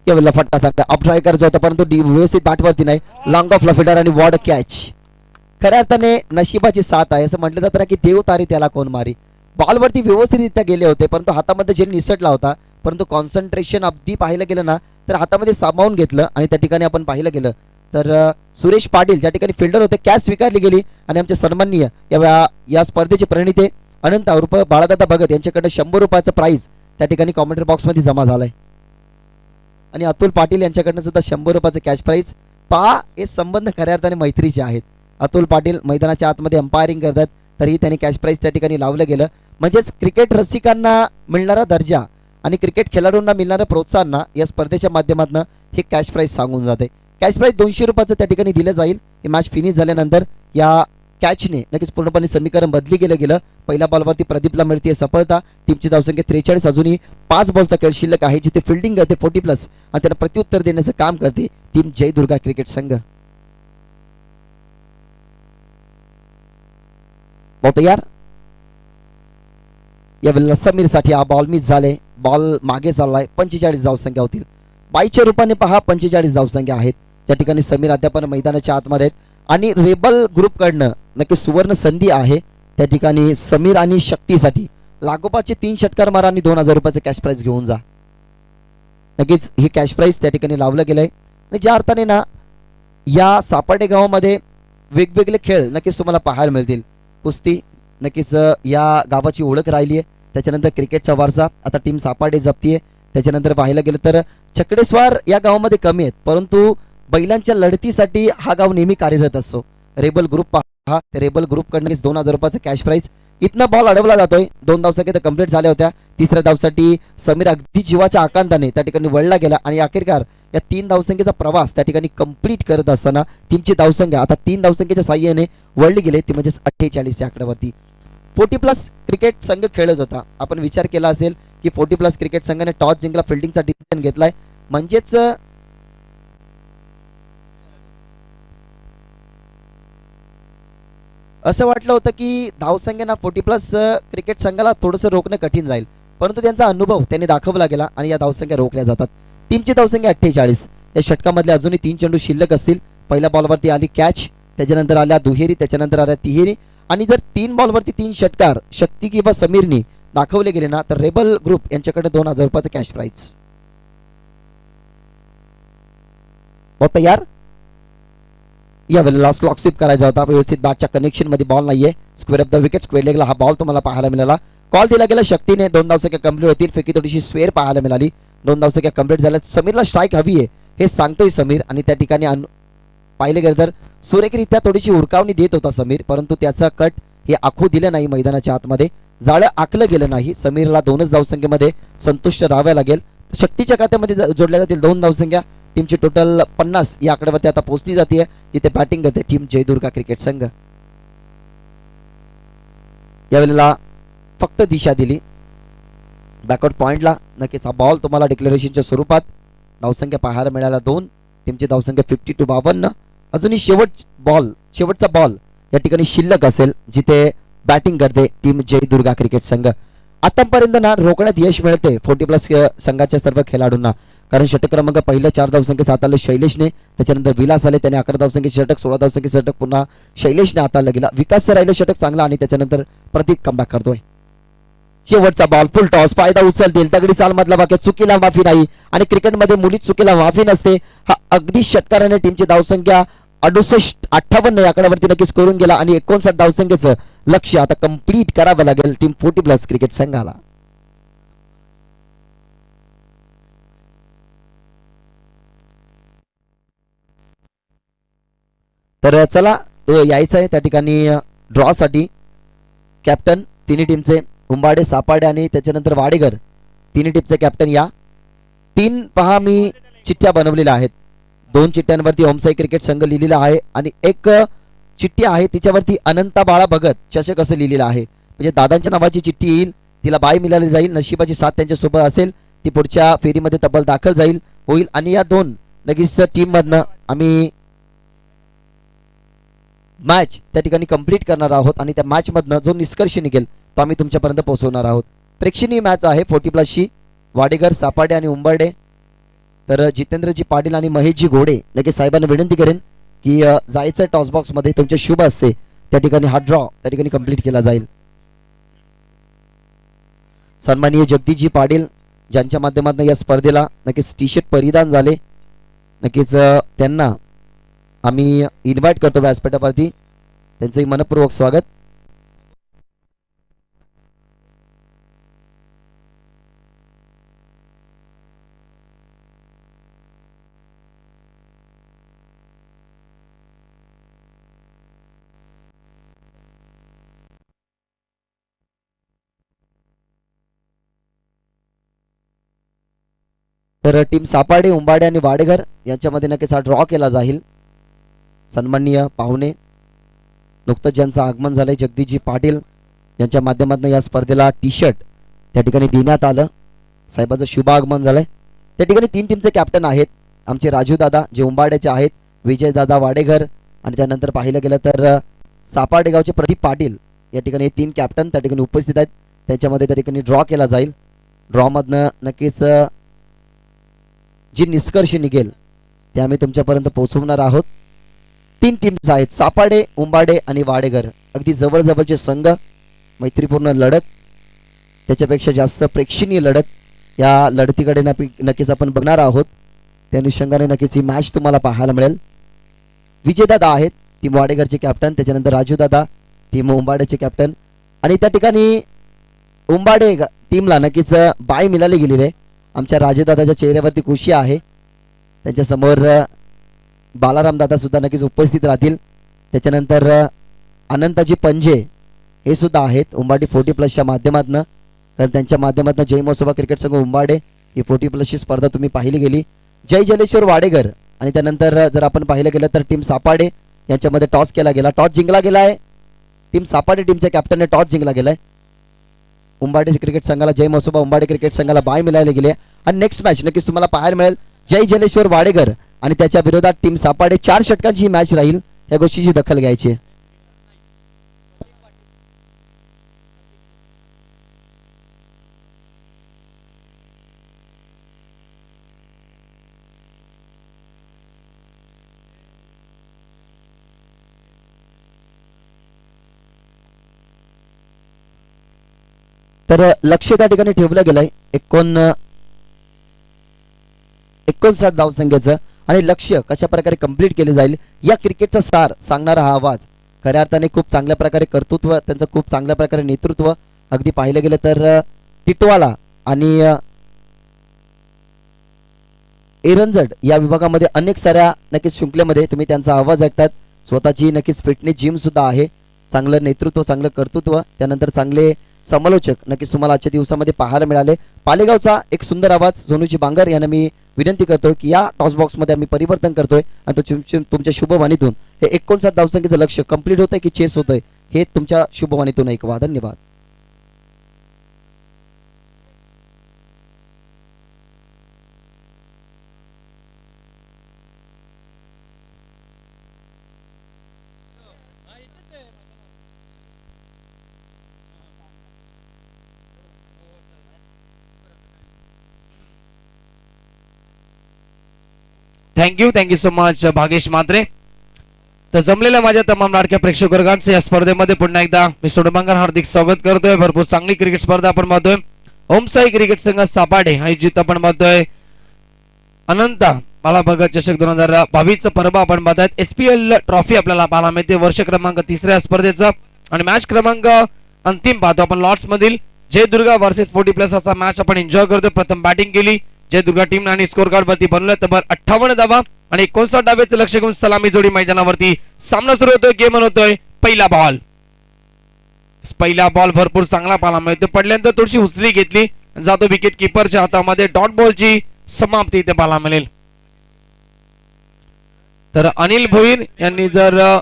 यावेळेला फटका सांगता अप ट्राय करायचा होता परंतु व्यवस्थित बॅटवरती नाही. लॉंग ऑफ फिल्डर आणि वॉर्ड कॅच. खऱ्या अर्थाने नशिबाची साथ आहे असं म्हटलं जातं ना की देव तारी त्याला कोण मारी. बॉलवरती व्यवस्थितरित्या गेले होते परंतु हातामध्ये जे निसटला होता परंतु कॉन्सन्ट्रेशन अगदी पाहिलं गेलं ना तर हातामध्ये सामावून घेतलं आणि त्या ठिकाणी आपण पाहिलं गेलं तर सुरेश पाटील ज्या ठिकाणी फिल्डर होते कॅच स्वीकारली गेली आणि आमचे सन्माननीय या स्पर्धेचे प्रणिते अनंत उर्फ बाळादादा भगत यांच्याकडे 100 रुपयाचं प्राइज त्या ठिकाणी कॉमेंट्री बॉक्समध्ये जमा झालाय आणि अतुल पाटील यांच्याकडनं सुद्धा 100 रुपयाचं कॅश प्राइज. पहा हे संबंध खऱ्या अर्थाने मैत्रीचे आहेत. अतुल पाटील मैदानाच्या आतमध्ये अंपायरिंग करतात तरीही त्यांनी कॅश प्राइज त्या ठिकाणी लावलं गेलं. म्हणजेच क्रिकेट रसिकांना मिळणारा दर्जा आणि क्रिकेट खेळाडूंना मिळणारं प्रोत्साहन या स्पर्धेच्या माध्यमातून हे कॅश प्राइज सांगून जाते. कॅश प्राइज 200 रुपयाचं त्या ठिकाणी दिलं जाईल. ही मॅच फिनिश झाल्यानंतर या कॅचने नक्कीच पूर्णपणे समीकरण बदली गेलं. पहिल्या बॉलवरती प्रदीपला मिळते सफलता. टीमची धावसंख्या 43. अजूनही 5 बॉलचा खेळ शिल्लक आहे जिथे फिल्डिंग करते 40+ आणि त्यांना प्रत्युत्तर देण्याचं काम करते टीम जय दुर्गा क्रिकेट संघ. तयार. यावेळेला समीर साठी हा बॉल मिस झाले. बॉल मागे चाललाय. 45 धावसंख्या होतील. 22च्या रूपाने पहा 45 धावसंख्या आहेत. त्या ठिकाणी समीर अद्याप मैदानाच्या आतमध्ये आहेत आणि रेबल ग्रुपकडनं नक्की सुवर्ण संधी आहे त्या ठिकाणी समीर आणि शक्तीसाठी लागोपाठचे 3 षटकार मारा आणि 2000 रुपयाचं कॅश प्राइज घेऊन जा. नक्कीच ही कॅश प्राइज त्या ठिकाणी लावलं गेलंय आणि ज्या अर्थाने ना या सापाटे गावामध्ये वेगवेगळे खेळ नक्कीच तुम्हाला पाहायला मिळतील. कुस्ती नक्कीच या गावाची ओळख राहिली आहे. त्याच्यानंतर क्रिकेटचा वारसा आता टीम सापाटे जपतीये. त्याच्यानंतर पाहायला गेलं तर छकडेस्वार या गावामध्ये कमी आहेत परंतु बैलांच्या लढतीसाठी हा गाव नेहमी कार्यरत असतो. रेबल ग्रुप पहा. रेबल ग्रुपकडनं 2000 रुपयाचं कॅश प्राइज. इथनं बॉल अडवला जातोय. 2 धावसंख्या तर कंप्लीट झाल्या होत्या. तिसऱ्या धावसाठी समीर अगदी जीवाच्या आकांताने त्या ठिकाणी वळला गेला आणि अखेरकार या 3 धावसंख्येचा प्रवास त्या ठिकाणी कंप्लीट करत असताना टीमची धावसंख्या आता 3 धावसंख्येच्या साह्याने वळली गेले ती म्हणजे 48 या आकड्यावरती. 40+ क्रिकेट संघ खेळत होता. आपण विचार केला असेल की 40+ क्रिकेट संघाने टॉस जिंकला फिल्डिंगचा डिसिजन घेतलाय म्हणजेच असं वाटलं होतं की धावसंख्येना 40+ क्रिकेट संघाला थोडंसं रोखणं कठीण जाईल परंतु त्यांचा अनुभव त्यांनी दाखवला गेला आणि या धावसंख्या रोखल्या जातात. टीमची धावसंख्या 48. या षटकामधले अजूनही 3 चेंडू शिल्लक असतील. पहिल्या बॉलवरती आली कॅच. त्याच्यानंतर आल्या दुहेरी. त्याच्यानंतर आल्या तिहेरी आणि जर 3 बॉलवरती 3 षटकार शक्ती किंवा समीरनी दाखवले गेले ना तर रेबल ग्रुप यांच्याकडे 2000 रुपयाचं कॅश प्राइज. तयार. यावेळेला स्लॉक स्वीप करायचा होता. व्यवस्थित बॅटच्या कनेक्शन मध्ये बॉल नाहीये. Square of the wicket square लेगला हा बॉल तुम्हाला पाहायला मिळाला. कॉल दिला गेला शक्तीने. 2 धावसंख्या कंप्लीट होतील. फेकी थोडीशी स्क्वेअर पाहायला मिळाली. 2 धावसंख्या कंप्लीट झाल्या. समीरला स्ट्राईक हवी आहे हे सांगतोय समीर आणि त्या ठिकाणी पाहिले गेलं तर सुरेखरित्या थोडीशी उरकावणी देत होता समीर परंतु त्याचा कट हे आखू दिलं नाही. मैदानाच्या आतमध्ये जाळं आखलं गेलं नाही. समीरला 2च धावसंख्येमध्ये संतुष्ट राहावे लागेल. शक्तीच्या खात्यामध्ये जोडल्या जातील 2 धावसंख्या. टीमची टोटल 50 या आकड्यावरती आता पोहोचली जाते जिथे बॅटिंग करते टीम जय दुर्गा क्रिकेट संघ. यावेळेला फक्त दिशा दिली बॅकआउट पॉइंटला. नक्कीच हा बॉल तुम्हाला डिक्लेरेशनच्या स्वरूपात. धावसंख्या पाहायला मिळाला 2. टीमची धावसंख्या 52. अजूनही शेवटचा बॉल या ठिकाणी शिल्लक असेल जिथे बॅटिंग करते टीम जय दुर्गा क्रिकेट संघ. आतापर्यंत ना रोखण्यात यश मिळते 40+ संघाच्या सर्व खेळाडूंना कारण षटक क्रमांक पहिलं 4 धावसंख्येत हाताळले शैलेशने. त्याच्यानंतर विलास आले त्याने 11 धावसंख्येचे षटक. 16 धावसंख्येचे षटक पुन्हा शैलेशने हाताळलं गेला. विकासचं राहिलं षटक चांगला आणि त्याच्यानंतर प्रतीक कमबॅक करतोय. शेवटचा बॉल फुल टॉस. फायदा उचलतील. तगडी चाल मधला वाक्य चुकीला माफी नाही आणि क्रिकेटमध्ये मुलीच चुकीला माफी नसते. हा अगदी षटकाराने टीमची धावसंख्या 58 या आकड्यावरती नक्कीच करून गेला आणि 59 धावसंख्येचं लक्ष्य आता कंप्लीट करावं लागेल टीम 40+ क्रिकेट संघाला. तर चला तो यायचा आहे त्या ठिकाणी ड्रॉ साठी. कॅप्टन तिन्ही टीमचे उंबाडे सापाडे आणि त्याच्यानंतर वाडेकर तिन्ही टीमचे कॅप्टन या. 3 पहा मी चिठ्ठ्या बनवलेल्या आहेत. 2 चिठ्ठ्यांवरती ओमसाई क्रिकेट संघ लिहिलेला आहे आणि एक चिठ्ठी आहे तिच्यावरती अनंता बाळा भगत चषक असं लिहिलेलं आहे. म्हणजे दादांच्या नावाची चिठ्ठी येईल. तिला बाय मिळाली जाईल. नशिबाची साथ त्यांच्यासोबत असेल ती पुढच्या फेरीमध्ये तब्बल दाखल होईल आणि या 2 नक्कीच टीम मधनं आम्ही मॅच त्या ठिकाणी कंप्लीट करणार आहोत आणि त्या मॅच मधनं जो निष्कर्ष निघेल तो आम्ही तुमच्यापर्यंत पोहोचवणार आहोत. प्रेक्षणीय मॅच आहे 40+ची. वाडेकर, सापाडे आणि उंबाडे. तर जितेंद्रजी पाटील आणि महेशजी घोडे लगेच साहेबांना विनंती करेन की जायचं टॉस बॉक्स मध्ये तुमचे शुभ असते त्या ठिकाणी हा ड्रॉ त्या ठिकाणी कंप्लीट केला जाईल. सन्माननीय जगदीशजी पाटील ज्यांच्या माध्यमातून या स्पर्धेला नक्कीच टी शर्ट परिधान झाले, नक्कीच त्यांना आम्ही इन्व्हाइट करतो व्यासपीठावरती. त्यांचंही मनपूर्वक स्वागत. तर टीम सापाडे, उंबाडे आणि वाडेघर यांच्यामध्ये नक्कीच हा ड्रॉ केला जाईल. सन्माननीय पाहुणे, नुकतंच ज्यांचं आगमन झालंय जगदीशजी पाटील यांच्या माध्यमातून या स्पर्धेला टी शर्ट त्या ठिकाणी देण्यात आलं. साहेबांचं शुभ आगमन झालंय. त्या ठिकाणी 3 टीमचे कॅप्टन आहेत. आमचे राजू दादा जे उंबाड्याचे आहेत, विजय दादा वाडेघर आणि त्यानंतर पाहिलं गेलं तर सापाडे गावचे प्रदीप पाटील या ठिकाणी 3 कॅप्टन त्या ठिकाणी उपस्थित आहेत. त्यांच्यामध्ये त्या ठिकाणी ड्रॉ केला जाईल. ड्रॉमधनं नक्कीच जी निष्कर्ष निघेल ते आम्ही तुमच्यापर्यंत पोहोचवणार आहोत. 3 टीम्स आहेत, सापाडे, उंबाडे आणि वाडेघर. अगदी जवळजवळचे संघ, मैत्रीपूर्ण लढत, त्याच्यापेक्षा जास्त प्रेक्षणीय लढत. या लढतीकडे नक्कीच आपण बघणार आहोत. त्या अनुषंगाने नक्कीच ही मॅच तुम्हाला पाहायला मिळेल. विजयदादा आहेत टीम वाडेघरचे कॅप्टन, त्याच्यानंतर राजूदादा टीम उंबाडेचे कॅप्टन. आणि त्या ठिकाणी उंबाडे टीमला नक्कीच बाय मिळाली गेलेली आहे. आमच्या राजेदादाच्या चेहऱ्यावरती खुशी आहे. त्यांच्या समोर बालाराम दादा सुद्धा नक्कीच उपस्थित राहतील. त्याच्यानंतर अनंताजी पंजे हे सुद्धा आहेत उंबाडी 40+च्या माध्यमातून. कारण त्यांच्या माध्यमातून जय महोत्सव क्रिकेट संघ उंबाडे ही 40+ची स्पर्धा तुम्ही पाहिली गेली. जय जलेश्वर वाडेघर आणि त्यानंतर जर आपण पाहिलं गेलं तर टीम सापाडे यांच्यामध्ये टॉस केला गेला, टॉस जिंकला गेला आहे. टीम सापाडे टीमच्या कॅप्टनने टॉस जिंकला गेलाय. उंबाडे क्रिकेट संघाला जय महोत्सव उंबाडे क्रिकेट संघाला बाय मिळाले गेले. आणि नेक्स्ट मॅच नक्कीच तुम्हाला पाहायला मिळेल जय जलेश्वर वाडेघर आणि त्याच्या विरोधात टीम सापाडे. 4 षटकांची ही मॅच राहील. या गोष्टीची दखल घ्यायची. तर लक्ष त्या ठिकाणी ठेवलं गेलंय 59 धावसंख्येचं. आणि लक्ष्य कशा प्रकारे कंप्लीट केले जाईल या क्रिकेटचा सार सांगणारा हा आवाज. खऱ्या अर्थाने खूप चांगल्या प्रकारे कर्तृत्व, त्यांचं खूप चांगल्या प्रकारे नेतृत्व. अगदी पाहिलं गेलं तर टिटवाला आणि एरंजड या विभागामध्ये अनेक साऱ्या नक्कीच शृंखलेमध्ये तुम्ही त्यांचा आवाज ऐकतात. स्वतःची नक्कीच फिटनेस जिम सुद्धा आहे. चांगलं नेतृत्व, चांगलं कर्तृत्व, त्यानंतर चांगले समालोचक नक्कीच तुम्हाला आजच्या दिवसामध्ये पाहायला मिळाले. पालेगावचा एक सुंदर आवाज सोनूजी बांगर यांना मी विनंती करतोय की या टॉस बॉक्स मध्ये आम्ही परिवर्तन करतोय आणि तुमच्या शुभवाणीतून हे 59 धावसंख्येचं लक्ष्य कंप्लीट होतंय की चेस होतंय हे तुमच्या शुभवाणीतून ऐकवा. धन्यवाद. Thank you so much Bhagesh Mhatre. तर जमलेल्या माझ्या तमाम लाडक्या प्रेक्षक वर्गांचे या स्पर्धेमध्ये पुन्हा एकदा मी सोडबांगर हार्दिक स्वागत करतोय. भरपूर चांगली क्रिकेट स्पर्धा आपण पाहतोय. ओमसाई क्रिकेट संघ सापाडे आयोजित आपण पाहतोय अनंत मला भगत चषक 2022 पर्व आपण पाहतायत. SPL ट्रॉफी आपल्याला पाहायला मिळते वर्ष क्रमांक 3 स्पर्धेचा. आणि मॅच क्रमांक अंतिम पाहतो आपण लॉर्ड्स मधील जय दुर्गा वर्सेस 40+ असा मॅच आपण एन्जॉय करतोय. प्रथम बॅटिंग केली जय दुर्गा टीम आणि स्कोर कार्ड वरती बनवलं तब्बल 58 धावा आणि 59 धाब्याचं लक्ष घेऊन सलामी जोडी मैदानावरती सामना सुरू होतोय. गेम होतोय पहिला बॉल भरपूर चांगला पाहायला मिळतो. पडल्यानंतर थोडीशी उचली घेतली जातो विकेट किपरच्या हातामध्ये. डॉट बॉलची समाप्ती इथे पाहायला मिळेल. तर अनिल भोईर यांनी जर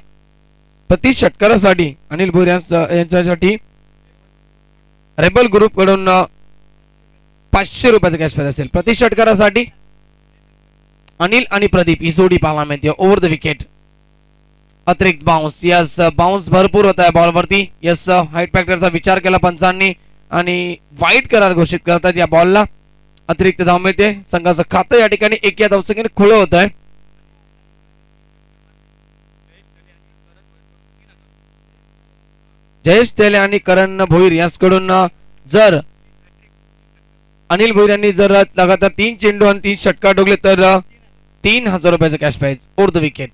प्रति षटकारासाठी अनिल भोईर यांच्यासाठी रेबल ग्रुप कडून 500 रुपयाचं कॅश प्राइज असेल. प्रति षटकारासाठी अनिल आणि प्रदीप ही जोडी पाहायला मिळते ओव्हर द विकेट. अतिरिक्त बाउन्स. यस, बाउन्स भरपूर होत आहे बॉलवरती. यस, हाईट फॅक्टरचा विचार केला पंचांनी आणि वाईट करार घोषित करतात या बॉलला. अतिरिक्त धाव मिळते. संघाचं खातं या ठिकाणी 1 या धावसंख्येने खुलं होत आहे. जयेश तेले आणि करण भोईर यांच्याकडून जर अनिल भोईर यांनी जर लगातार 3 चेंडू आणि 3 षटकार ठोकले तर 3000 रुपयाचं cash prize or the wicket.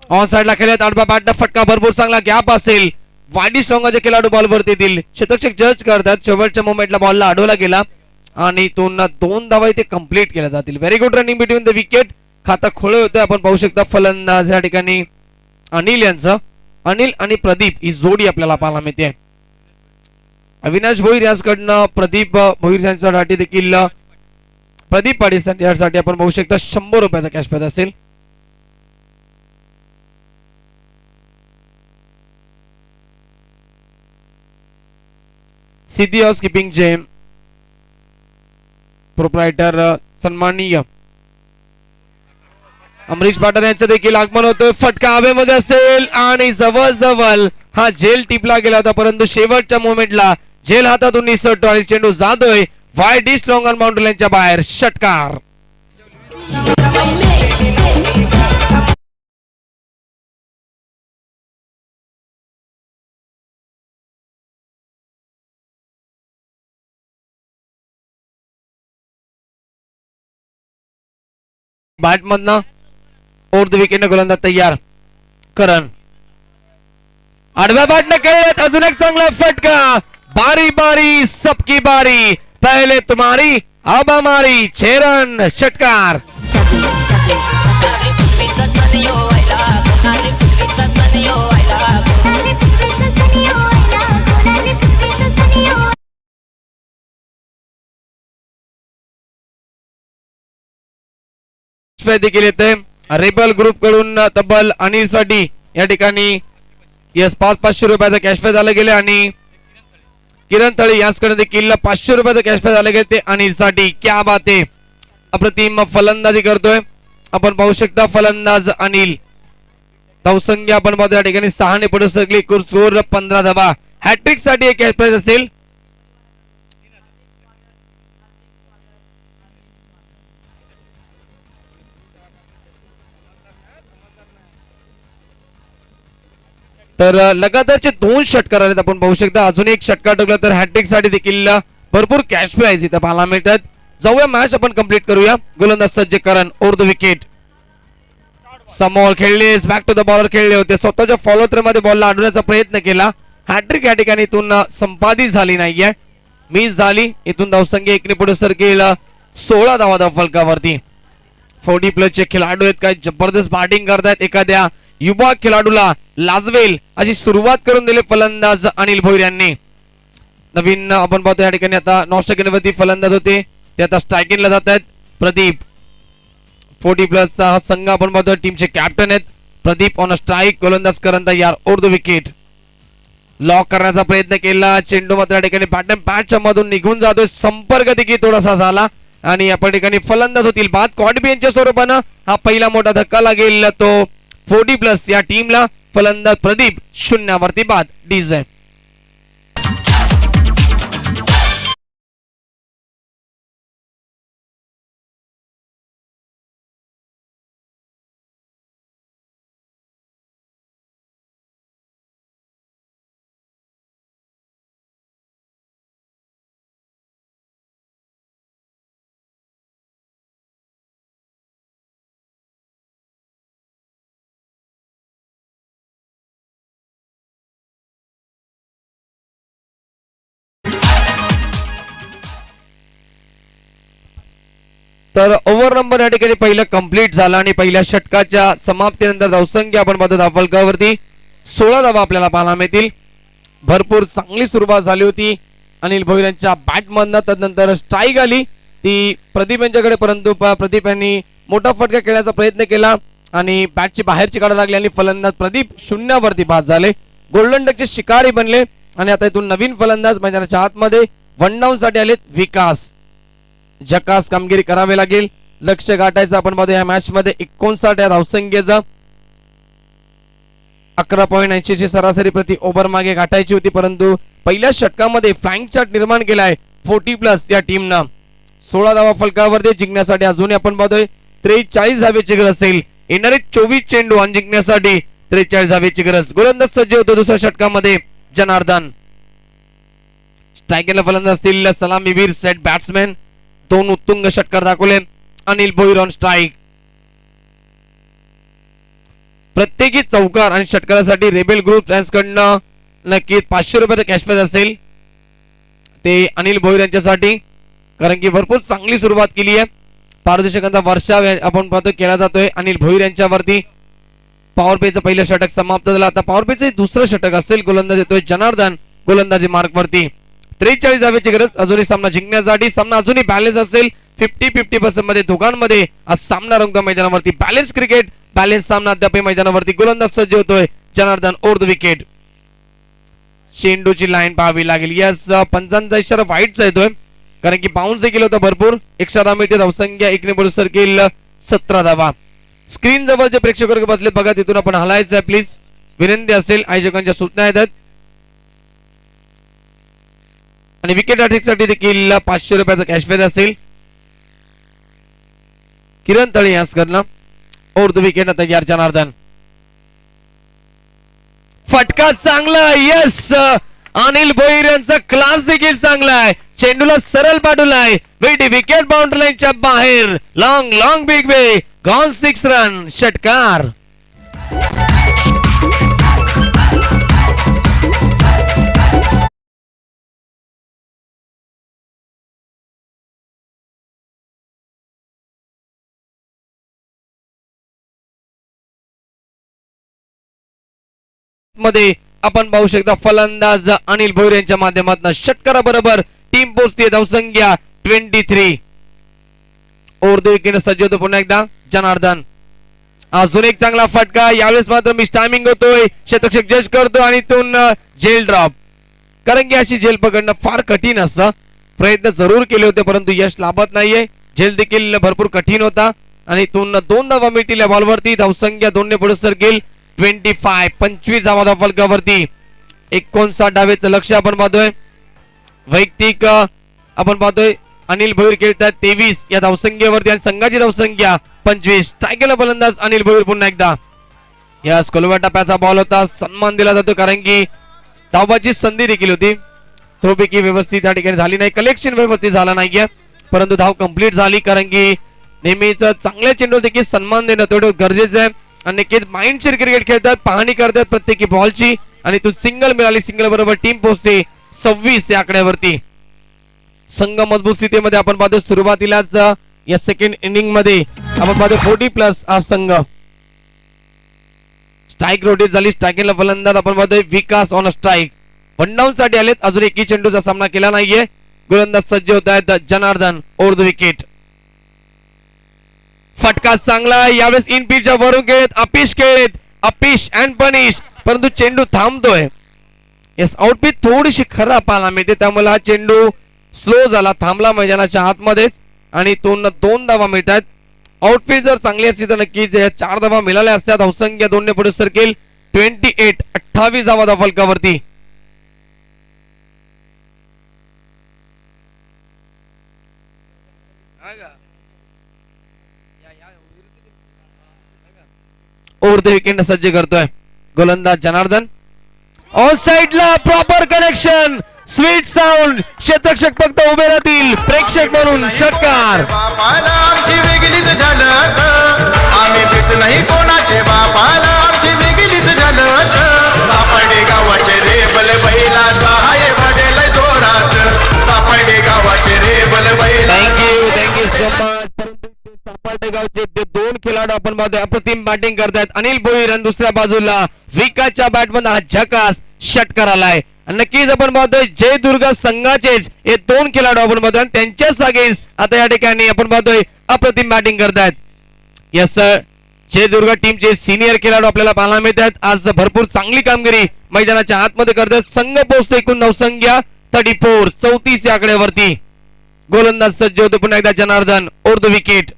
On साइडला खेळत आडवा बॅटचा फटका भरपूर चांगला गॅप असेल. वाडी संघाचे खेळाडू बॉलवरती येतील. शतकशक जज करतात. शेवटच्या मोमेंटला बॉलला अडवला गेला आणि 2 धावा इथे कंप्लीट केल्या जातील. Very good running between the wicket. खाता खोळे होते. आपण पाहू शकता फलंदाज या ठिकाणी अनिल यांचं. अनिल आणि प्रदीप ही जोडी आपल्याला पाहायला मिळते. अविनाश भोईर यांच्याकडनं प्रदीप भोईर यांच्यासाठी देखील प्रदीप पाटील यासाठी आपण पाहू शकता 100 रुपयाचा कॅश प्राइज असेल. सिटी हाऊस कीपिंगचे प्रोप्रायटर सन्माननीय अमरीश पाटील यांचं देखील आगमन होतोय. फटका हवेमध्ये असेल आणि जवळ हा झेल टिपला गेला होता परंतु शेवटच्या मोमेंटला झेल हातातून निसटतो आणि चेंडू जातोय वाईड स्ट्रॉंग ऑन बाउंड्री लाईनच्या बाहेर. षटकार. बॅट मधनं ओर द विकेट गोलंदाज तयार. करण आडव्या बॅटने खेळत अजून एक चांगला फटका. बारी बारी सबकी बारी. पहले तुम्हारी अब हमारी. 6 रन. षटकार. देखील येते रेबल ग्रुप कडून तब्बल अनिल साठी या ठिकाणी यस 500 रुपयाचा कॅश प्राइज आले गेले आणि किरण तळे यांच्याकडे देखील 500 रुपयाचा कॅश प्राइज आले गेले ते अनिल साठी. क्या बात आहे. अप्रतिम फलंदाजी करतोय. आपण पाहू शकता फलंदाज अनिल. धावसंख्या आपण पाहतो या ठिकाणी 6 ने पुढे सरकली. स्कोर 15 धावा. हॅट्रिक साठी एक कॅश प्राइज असेल. तर लगातारचे 2 षटकार आलेत. आपण पाहू शकता अजून एक षटकार ठोकला तर हॅट्रिक साठी देखील भरपूर कॅश प्राइज इथं पाहायला मिळतात. जाऊया मॅच आपण कंप्लीट करूया. गोलंदाज सज्ज करण ओर द विकेट. समोर खेळले. बॅक टू द बॉलर खेळले होते. स्वतःच्या फॉलो थ्रो मध्ये बॉलला अडवण्याचा प्रयत्न केला. हॅट्रिक या ठिकाणी इथून संपादित झाली नाहीये. मिस झाली. इथून धावसंख्या 1 ने पुढे सरकेल 16 धावा धाव फलकावरती. 40 प्लस चे खेळाडू आहेत. काय जबरदस्त बॅटिंग करतायत. एखाद्या युवा खेळाडूला लाजवेल अशी सुरुवात करून दिली फलंदाज अनिल भोईर यांनी. नवीन आपण पाहतो या ठिकाणी आता नॉस्ट्रेलियावरती फलंदाज होते ते आता स्ट्रायकिंगला जात आहेत. प्रदीप 40 प्लसचा हा संघ आपण पाहतो टीमचे कॅप्टन आहेत. Pradeep on strike. गोलंदाज करण तयार ओर द विकेट. लॉक करण्याचा प्रयत्न केला. चेंडू मात्र या ठिकाणी बॅटन पॅचच्या मधून निघून जातोय. संपर्क देखील थोडासा झाला आणि या ठिकाणी फलंदाज होतील बाद. कॉडबियनच्या स्वरूपानं हा पहिला मोठा धक्का लागेल तो 40 प्लस या टीमला. फलंदाज प्रदीप 0 वरती बाद. डीजे तर ओव्हर नंबर या ठिकाणी पहिला कंप्लीट झाला आणि पहिल्या षटकाच्या समाप्तीनंतर धावसंख्या आपण पाहतो धावफलकावरती 16 धावा आपल्याला पाहायला मिळतील. भरपूर चांगली सुरुवात झाली होती अनिल भोईर यांच्या बॅटमधनं. तदनंतर स्ट्राईक आली ती प्रदीप यांच्याकडे परंतु प्रदीप यांनी मोठा फटका खेळण्याचा प्रयत्न केला आणि बॅटची बाहेरची काढायला लागली आणि फलंदाज प्रदीप 0 वरती बाद झाले. गोल्डन डकचे शिकारी बनले आणि आता इथून नवीन फलंदाज मैदानाच्या आतमध्ये वन डाऊन साठी आलेत. विकास झकास कामगिरी करावी लागेल. लक्ष गाठायचं आपण पाहतो या मॅच मध्ये 59 या धावसंख्येचा. 11.80 ची सरासरी प्रति ओव्हर मागे गाठायची होती, परंतु पहिल्या षटकामध्ये फ्लाइंग चार्ट निर्माण केलाय 40+ या टीमनं. 16 धावा फलकावरती जिंकण्यासाठी अजूनही आपण पाहतोय 43 धावेची गरज असेल. येणारे 24 चेंडू आणि जिंकण्यासाठी 43 धावेची गरज. गोलंदाज सज्ज होतो दुसऱ्या षटकामध्ये जनार्दन. स्ट्रायकरला फलंदाज असतील सलामीवीर सेट बॅट्समॅन. 2 उत्तुंग षटकार दाखवले. Anil Bhoir on strike. प्रत्येकी चौकार आणि षटकारासाठी रेबेल ग्रुप कडनं नक्कीच 500 रुपयाचा कॅश प्राइज असेल ते अनिल भोईर यांच्यासाठी, कारण की भरपूर चांगली सुरुवात केली आहे. पारदर्शकांचा वर्षाव आपण पाहतो केला जातोय अनिल भोईर यांच्यावरती. पॉवर प्लेचं पहिलं षटक समाप्त झालं. आता पॉवर प्लेचं दुसरं षटक असेल. गोलंदाज येतोय जनार्दन गोलंदाजी मार्क वरती. 43 धावेची गरज अजूनही सामना जिंकण्यासाठी. सामना अजूनही बॅलन्स असेल. 50-50% मध्ये दोघांमध्ये आज सामना रंगतो मैदानावरती. बॅलन्स क्रिकेट, बॅलन्स सामना अद्याप मैदानावरती. गोलंदाज सज्ज होतोय जनार्दन ओव्हर द विकेट. चेंडूची लाईन पाहावी लागेल. यस, पंचांचा इशारा वाईटचा येतोय, कारण की बाउन्स केलं होतं भरपूर. 110 मीटर धावसंख्या, एकने बरोबर सर्किल 17 धावा. स्क्रीन जवळ जे प्रेक्षक वर्ग बसले बघा, तिथून आपण हलायचं आहे प्लीज. विनंती असेल, आयोजकांच्या सूचना येतात. आणि विकेट साठी देखील 500 रुपयाचा कॅश प्राइज असेल. किरण तळे यास करणं ओव्हर द विकेट तयार जनार्दन. फटका चांगला. यस, अनिल भोईर यांचा क्लास देखील चांगला आहे. चेंडूला सरळ पाठवलाय. विकेट बाउंड्री लाईनच्या बाहेर. Long long big way gone 6 run. षटकार. मध्ये आपण पाहू शकता फलंदाज अनिल भोईर यांच्या माध्यमातून षटकारा बरोबर टीम पोहोचते. धावसंख्या 23. ओव्हर द विकेट सज्ज होतो पुन्हा एकदा जनार्दन. अजून एक चांगला फटका. यावेळेस मात्र मिस टायमिंग होतोय. शतक्षक जज करतो आणि इथून झेल ड्रॉप, कारण की अशी झेल पकडणं फार कठीण असतं. प्रयत्न जरूर केले होते परंतु यश लाभत नाहीये. झेल देखील भरपूर कठीण होता आणि इथून 2 धावा मिळतील या बॉलवरती. धावसंख्या 2 ने पुढे सरकेल 25. 25 धावा फलकावरती. 59 डावेचं लक्ष आपण पाहतोय. वैयक्तिक आपण पाहतोय अनिल भोईर खेळतात 23 या धावसंख्येवरती आणि संघाची धावसंख्या 25. स्ट्रायकरला फलंदाज अनिल भोईर पुन्हा एकदा. या स्कोलवा टप्प्याचा बॉल होता. सन्मान दिला जातो कारण की धावाची संधी देखील होती. थ्रोपैकी व्यवस्थित या ठिकाणी झाली नाही. कलेक्शन व्यवस्थित झाला नाहीये, परंतु धाव कंप्लीट झाली, कारण की नेहमीच चांगल्या चेंडूवर देखील सन्मान देणं तेवढं गरजेचं आहे. आणि नक्कीच माइंडसेट क्रिकेट खेळतात, पाहणी करतात प्रत्येकी बॉलची आणि तू सिंगल मिळाली. सिंगल बरोबर टीम पोहोचते 26 या आकड्यावरती. संघ मजबूत स्थितीमध्ये आपण पाहतो. सुरुवातीलाच या सेकंड इनिंग मध्ये आपण पाहतो 40+ हा संघ. स्ट्राईक रोटेट झाली. स्ट्रायकरला फलंदाज आपण पाहतोय विकास ऑन स्ट्राईक. 1 डाऊन साठी आलेत. अजून एकही चेंडूचा सामना केला नाहीये. गोलंदाज सज्ज होत आहेत जनार्दन ओव्हर द विकेट. फटका चांगला. यावेळेस इन पिचच्या वरून खेळत अपिश खेळत अपिश अँड पनिश, परंतु चेंडू थांबतोय. येस, आउटपिच थोडीशी खराब पाहायला मिळते, त्यामुळे हा चेंडू स्लो झाला, थांबला मैदानाच्या आतमध्येच आणि 2 धावा मिळतात. आउटपिच जर चांगली असती तर नक्कीच 4 धावा मिळाल्या असत्या. धावसंख्या 2 ने पुढे सरकेल 28. 28 धावा फलकावरती. ओव्हर द विकेट सज्ज करतोय गोलंदाज जनार्दन. ऑन साइडला प्रॉपर कनेक्शन, स्वीट साऊंड. शतक्षक फक्त उभे राहतील प्रेक्षक म्हणून. षटकार. बापाला आमची वेगळीच झलक, आम्ही भेट नाही कोणाचे. बापाला आमची वेगळीच झलक. सापडे गावाचे रेबल बैलाचा हाय वाढेल जोरात. सापडे गावाचे रेबल बैला. Thank you so much. परंतु सापडे गावचे ते 2 खेळाडू आपण पाहतोय अप्रतिम बॅटिंग करतायत. अनिल भोईर आणि दुसऱ्या बाजूला विकासच्या बॅटमधून हा झकास षटकार आलाय. नक्कीच आपण पाहतोय जय दुर्गा संघाचेच हे 2 खेळाडू आपण पाहतोय त्यांच्याच अगेन्स्ट आता या ठिकाणी आपण पाहतोय अप्रतिम बॅटिंग करतायत. यस सर, जय दुर्गा टीमचे सिनियर खेळाडू आपल्याला पाहायला मिळतात. आज भरपूर चांगली कामगिरी मैदानाच्या आतमध्ये करतात. संघ पोहोचतो एकूण धावसंख्या 34. 34 या आकड्यावरती. गोलंदाज सज्ज होतो पुन्हा एकदा Janardan over the wicket.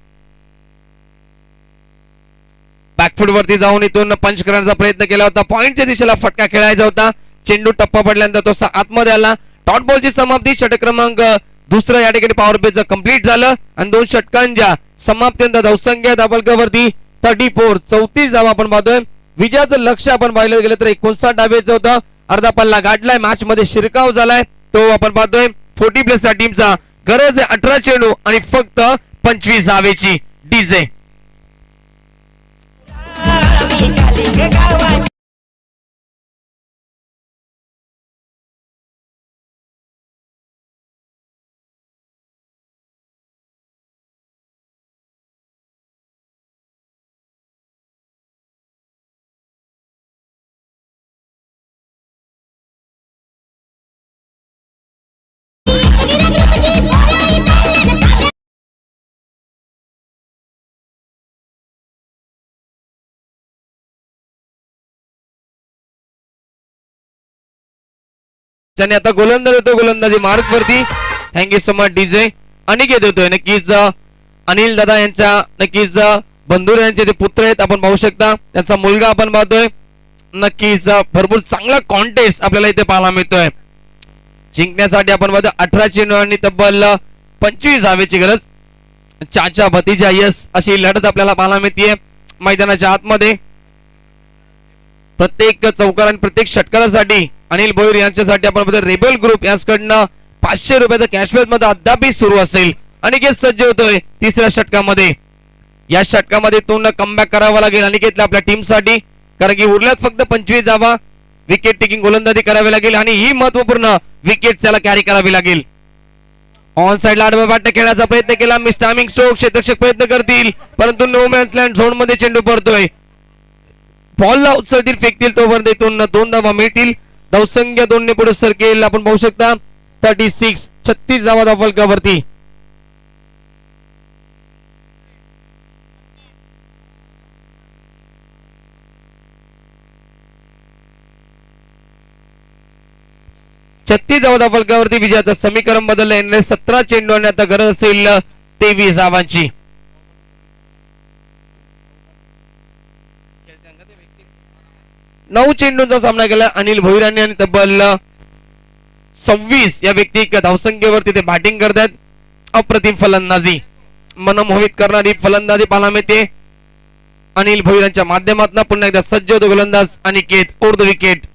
Back foot वरती जाऊन इथून पंच करण्याचा प्रयत्न केला होता. पॉइंटच्या दिशेला फटका खेळायचा होता. चेंडू टप्पा पडल्यानंतर तो आतमध्ये आला. डॉट बॉलची समाप्ती. षटक क्रमांक दुसरं या ठिकाणी पॉवर प्लेचं कंप्लीट झालं आणि 2 षटकांच्या समाप्तीनंतर धावसंख्या धावफलकावरती 34 34 धावा आपण पाहतोय. विजयाचं लक्ष आपण पाहिलं गेलं तर 59 धावेचं होतं. अर्धा पल्ला गाठलाय. मॅच मध्ये शिरकाव झालाय तो आपण पाहतोय. 40 प्लस च्या टीमचा गरज आहे 18 चेंडू आणि फक्त 25 धावेची. डीजे त्याने आता गोलंदाज येतो गोलंदाजी मार्ग वरती. Thank you so much DJ. Aniket येतोय. नक्कीच अनिल दादा यांच्या नक्कीच बंधुर यांचे ते पुत्र आहेत आपण पाहू शकता. त्यांचा मुलगा आपण पाहतोय. नक्कीच भरपूर चांगला कॉन्टेस्ट आपल्याला इथे पाहायला मिळतोय. जिंकण्यासाठी आपण पाहतो 18 चेंडू आणि तब्बल 25 धावेची गरज. चाचा भतीजा यस अशी लढत आपल्याला पाहायला मिळते मैदानाच्या आतमध्ये. प्रत्येक चौकार आणि प्रत्येक षटकारासाठी अनिल भोईर यांच्यासाठी आपण रेबल ग्रुप याचकडनं 500 रुपयाचा कॅशबॅक मध्ये अद्यापही सुरू असेल. अनिकेत सज्ज होतोय तिसऱ्या षटकामध्ये. या षटकामध्ये तो कमबॅक करावा लागेल अनिकेतला आपल्या टीमसाठी, कारण की उरल्यात फक्त 25 धावा. विकेट टेकिंग गोलंदाजी करावी लागेल आणि ही महत्वपूर्ण विकेट त्याला कॅरी करावी लागेल. ऑन साइडला आडवा बॅट खेळण्याचा प्रयत्न केला. Miss timing stroke. क्षेत्ररक्षक प्रयत्न करतील परंतु नो मॅन्स लँड झोन मध्ये चेंडू पडतोय. बॉलला उचलतील फेकतील तोपर्यंत इथून 2 धावा मिळतील. धावसंख्या 2 ने पुढे सरकेल आपण पाहू शकता. 36 धावा धावफलकावरती. धावा धावफलकावरती विजयाचं समीकरण बदललं. 17 चेंडू आणि आता गरज असेल 23 धावांची. नऊ चेंडूंचा सामना केला अनिल भोईरांनी आणि तब्बल 26 या व्यक्ती धावसंख्येवरती ते बॅटिंग करतात. अप्रतिम फलंदाजी, मनमोहित करणारी फलंदाजी पाहायला मिळते अनिल भोईरांच्या माध्यमातून. पुन्हा एकदा सज्ज होतो गोलंदाज अनिकेत. उर्ध विकेट.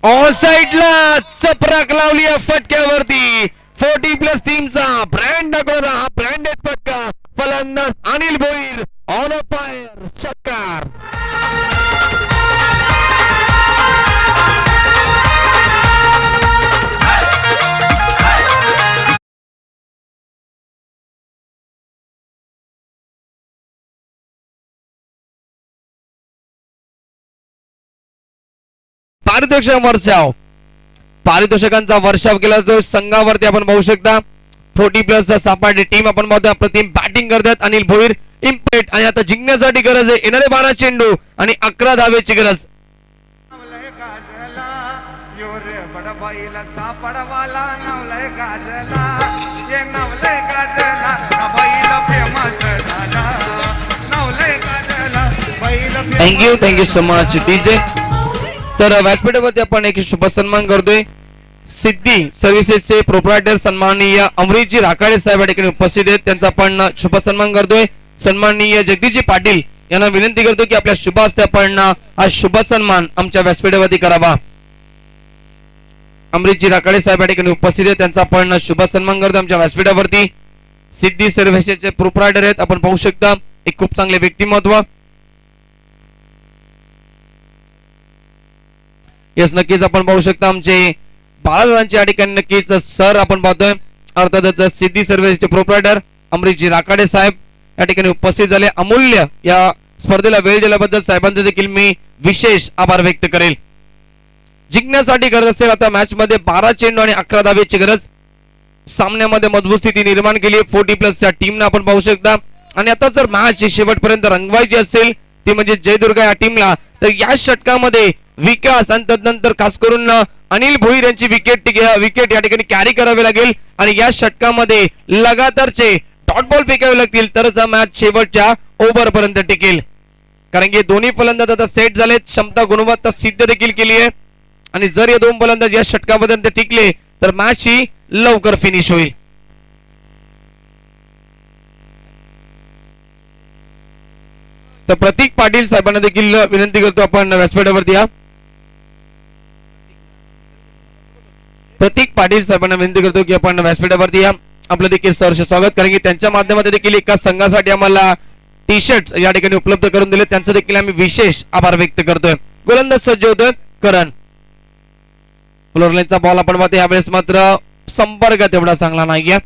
ऑल साइडला चपराक लावली या फटक्यावरती. 40 प्लस टीमचा ब्रँड दाखवला. हा ब्रँडेड फटका. फलंदाज Anil Bhoir on a fire. षटकार. पारितोषिकांचा वर्षाव केला जातो संघावरती आपण पाहू शकता. 40 प्लस सापाडी टीम आपण पाहतो. अप्रतिम बॅटिंग करतात अनिल भोईर. इम्पॅक्ट आणि आता जिंकण्यासाठी गरज आहे येणारे 12 चेंडू आणि 11 धावेची गरज. Thank you so much DJ. तर व्यासपीठावरती आपण एक शुभ सन्मान करतोय. सिद्धी सर्व्हिसेसचे प्रोप्रायटर सन्माननीय अमरीशजी राखाडे साहेब या ठिकाणी उपस्थित आहेत. त्यांचा आपण शुभ सन्मान करतोय. सन्माननीय जगदीशजी पाटील यांना विनंती करतो की आपल्या शुभ हस्ते आपण हा शुभ सन्मान आमच्या व्यासपीठावरती करावा. अमरीशजी राखाडे साहेब या ठिकाणी उपस्थित आहेत. त्यांचा आपण शुभ सन्मान करतो आमच्या व्यासपीठावरती. सिद्धी सर्व्हिसेसचे प्रोप्रायटर आहेत आपण पाहू शकता. एक खूप चांगले व्यक्तिमत्व. यस नक्कीच आपण पाहू शकता आमचे बाळादांच्या या ठिकाणी नक्कीच सर आपण पाहतोय. अर्थातच सिद्धी सर्व्हिसचे प्रोप्रायटर अमरीशजी राखाडे साहेब या ठिकाणी उपस्थित झाले. अमूल्य या स्पर्धेला वेळ दिल्याबद्दल साहेबांचे देखील मी विशेष आभार व्यक्त करेल. जिंकण्यासाठी गरज असेल आता मॅच मध्ये 12 चेंडू आणि 11 धावेची गरज. सामन्यामध्ये मजबूत स्थिती निर्माण केली 40 प्लस च्या टीमने आपण पाहू शकता. आणि आता जर मॅच शेवटपर्यंत रंगवायची असेल ती म्हणजे जयदुर्गा या टीमला, तर या षटकामध्ये विकास आणि तदनंतर खास करून अनिल भोईर यांची विकेट या ठिकाणी कॅरी करावी लागेल. आणि या षटकामध्ये लगातारचे डॉट बॉल फेकावे लागतील तरच हा मॅच शेवटच्या ओव्हर पर्यंत टिकेल. कारण की दोन्ही फलंदाज आता सेट झालेत, क्षमता गुणवत्ता सिद्ध देखील केली आहे आणि जर या दोन फलंदाज या षटकापर्यंत टिकले तर मॅच ही लवकर फिनिश होईल. तर प्रतीक पाटील साहेबांना देखील विनंती करतो आपण व्यासपीठावरती या. प्रतीक पाटील साहेबांना विनंती करतो की आपण व्यासपीठावरती या. आपलं देखील सहर्ष स्वागत, कारण की त्यांच्या माध्यमातून देखील एका संघासाठी आम्हाला टी शर्ट या ठिकाणी उपलब्ध करून दिले, त्यांचं देखील आम्ही विशेष आभार व्यक्त करतोय. गोलंदाज सज्ज होतोय करण. फ्लोरलाईनचा बॉल आपण पाहतो, यावेळेस मात्र संपर्क तेवढा चांगला नाहीये.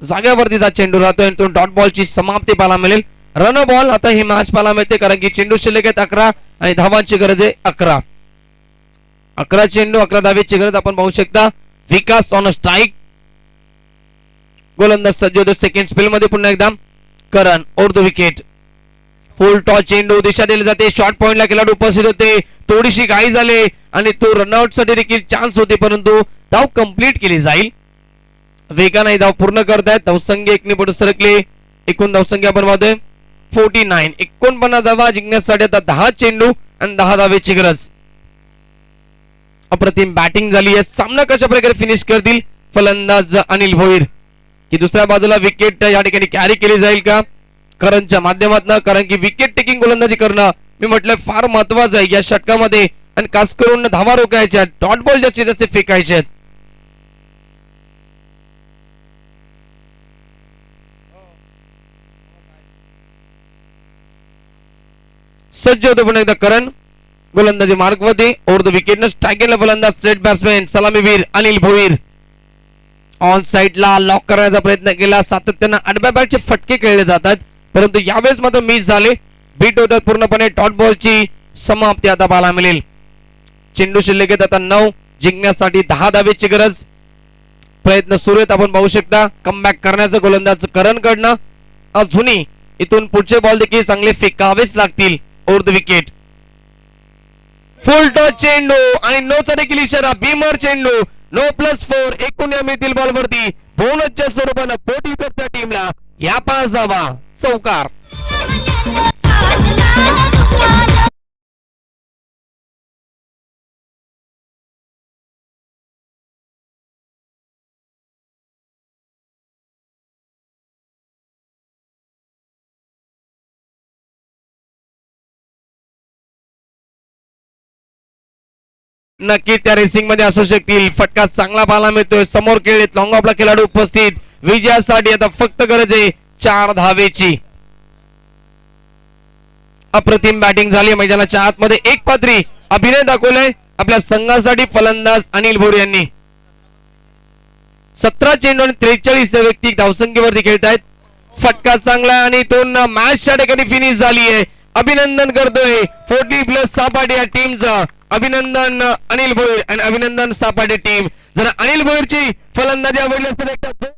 जागेवरती हा चेंडू राहतोय आणि तो डॉट बॉलची समाप्ती पाहायला मिळेल. रन बॉल आता ही मॅच पाहायला मिळते, कारण की चेंडू शिल्लक आहेत 11 आणि धावांची गरज आहे 11. 11 चेंडू 11 धावेची गरज आपण पाहू शकता. Vikas on a strike. गोलंदाज सज्ज होतो सेकंड स्पेल मध्ये पुन्हा एकदा Karan over the wicket. Full toss चेंडू दिशा दिली जाते, शॉर्ट पॉइंटला खेळाडू उपस्थित होते, थोडीशी घाई झाली आणि तो रनआउट साठी देखील चान्स होते, परंतु धाव कंप्लीट केली जाईल. वेगाने धाव पूर्ण करतायत. धावसंख्या एकने पुढे सरकले. एकूण धावसंख्या आपण पाहतोय 49. 49 धावा जिंकण्यासाठी आता 10 चेंडू आणि 10 धावेची गरज. अप्रतिम बॅटिंग झाली आहे. सामना कशा प्रकारे फिनिश करतील फलंदाज अनिल भोईर, की दुसऱ्या बाजूला विकेट या ठिकाणी कॅरी केली जाईल का करणच्या माध्यमातून, कारण की विकेट टेकिंग गोलंदाजी करणं मी म्हटलं फार महत्वाचं आहे या षटकामध्ये आणि खास करून धावा रोखायच्या, डॉट बॉल जास्तीत जास्त फेकायचे आहेत. सज्ज होतो पुन्हा एकदा करण. गोलंदाजी मार्कवरती ओव्हर द विकेट न स्ट्राईक केला फलंदाज सेट बॅट्समॅन सलामीवीर अनिल भोईर. ऑन साइडला लॉक करण्याचा प्रयत्न केला, सातत्यानं आडव्या बॅटचे फटके खेळले जातात, परंतु यावेळेस मात्र मिस झाले. बीट होतात पूर्णपणे. डॉट बॉलची समाप्ती आता पाहायला मिळेल. चेंडू शिल्लक आहेत आता 9, जिंकण्यासाठी 10 धावेची गरज. प्रयत्न सुरू आहेत आपण पाहू शकता. कमबॅक करण्याचं गोलंदाज करण कडनं. अजूनही इथून पुढचे बॉल देखील चांगले फेकावेच लागतील. Over the wicket. Full toss चेंडू आणि नो चा देखील इशारा. बीमर चेंडू. नो +4. एकूण या मिळतील बॉलवरती बोनसच्या स्वरूपानं 40 टीमला या 5 धावा. चौकार. नक्की त्या रेसिंग मध्ये असू शकतील. फटका चांगला पाहायला मिळतोय. समोर खेळलेत लॉंग ऑफला खेळाडू उपस्थित. विजयासाठी आता फक्त गरज आहे 4 धावेची. अप्रतिम बॅटिंग झाली. मैदानाच्या आतमध्ये एक पात्री अभिनय दाखवलाय आपल्या संघासाठी फलंदाज अनिल भोईर यांनी. 17 चेंडू आणि 43 व्यक्ती धावसंख्येवरती खेळतायत. फटका चांगला आणि इथून मॅच या ठिकाणी फिनिश झाली आहे. अभिनंदन करतोय 40+ सापाटे या टीमचं. अभिनंदन अनिल भोईर आणि अभिनंदन सापाटे टीम. जर अनिल भोईरची फलंदाजी आवडली असेल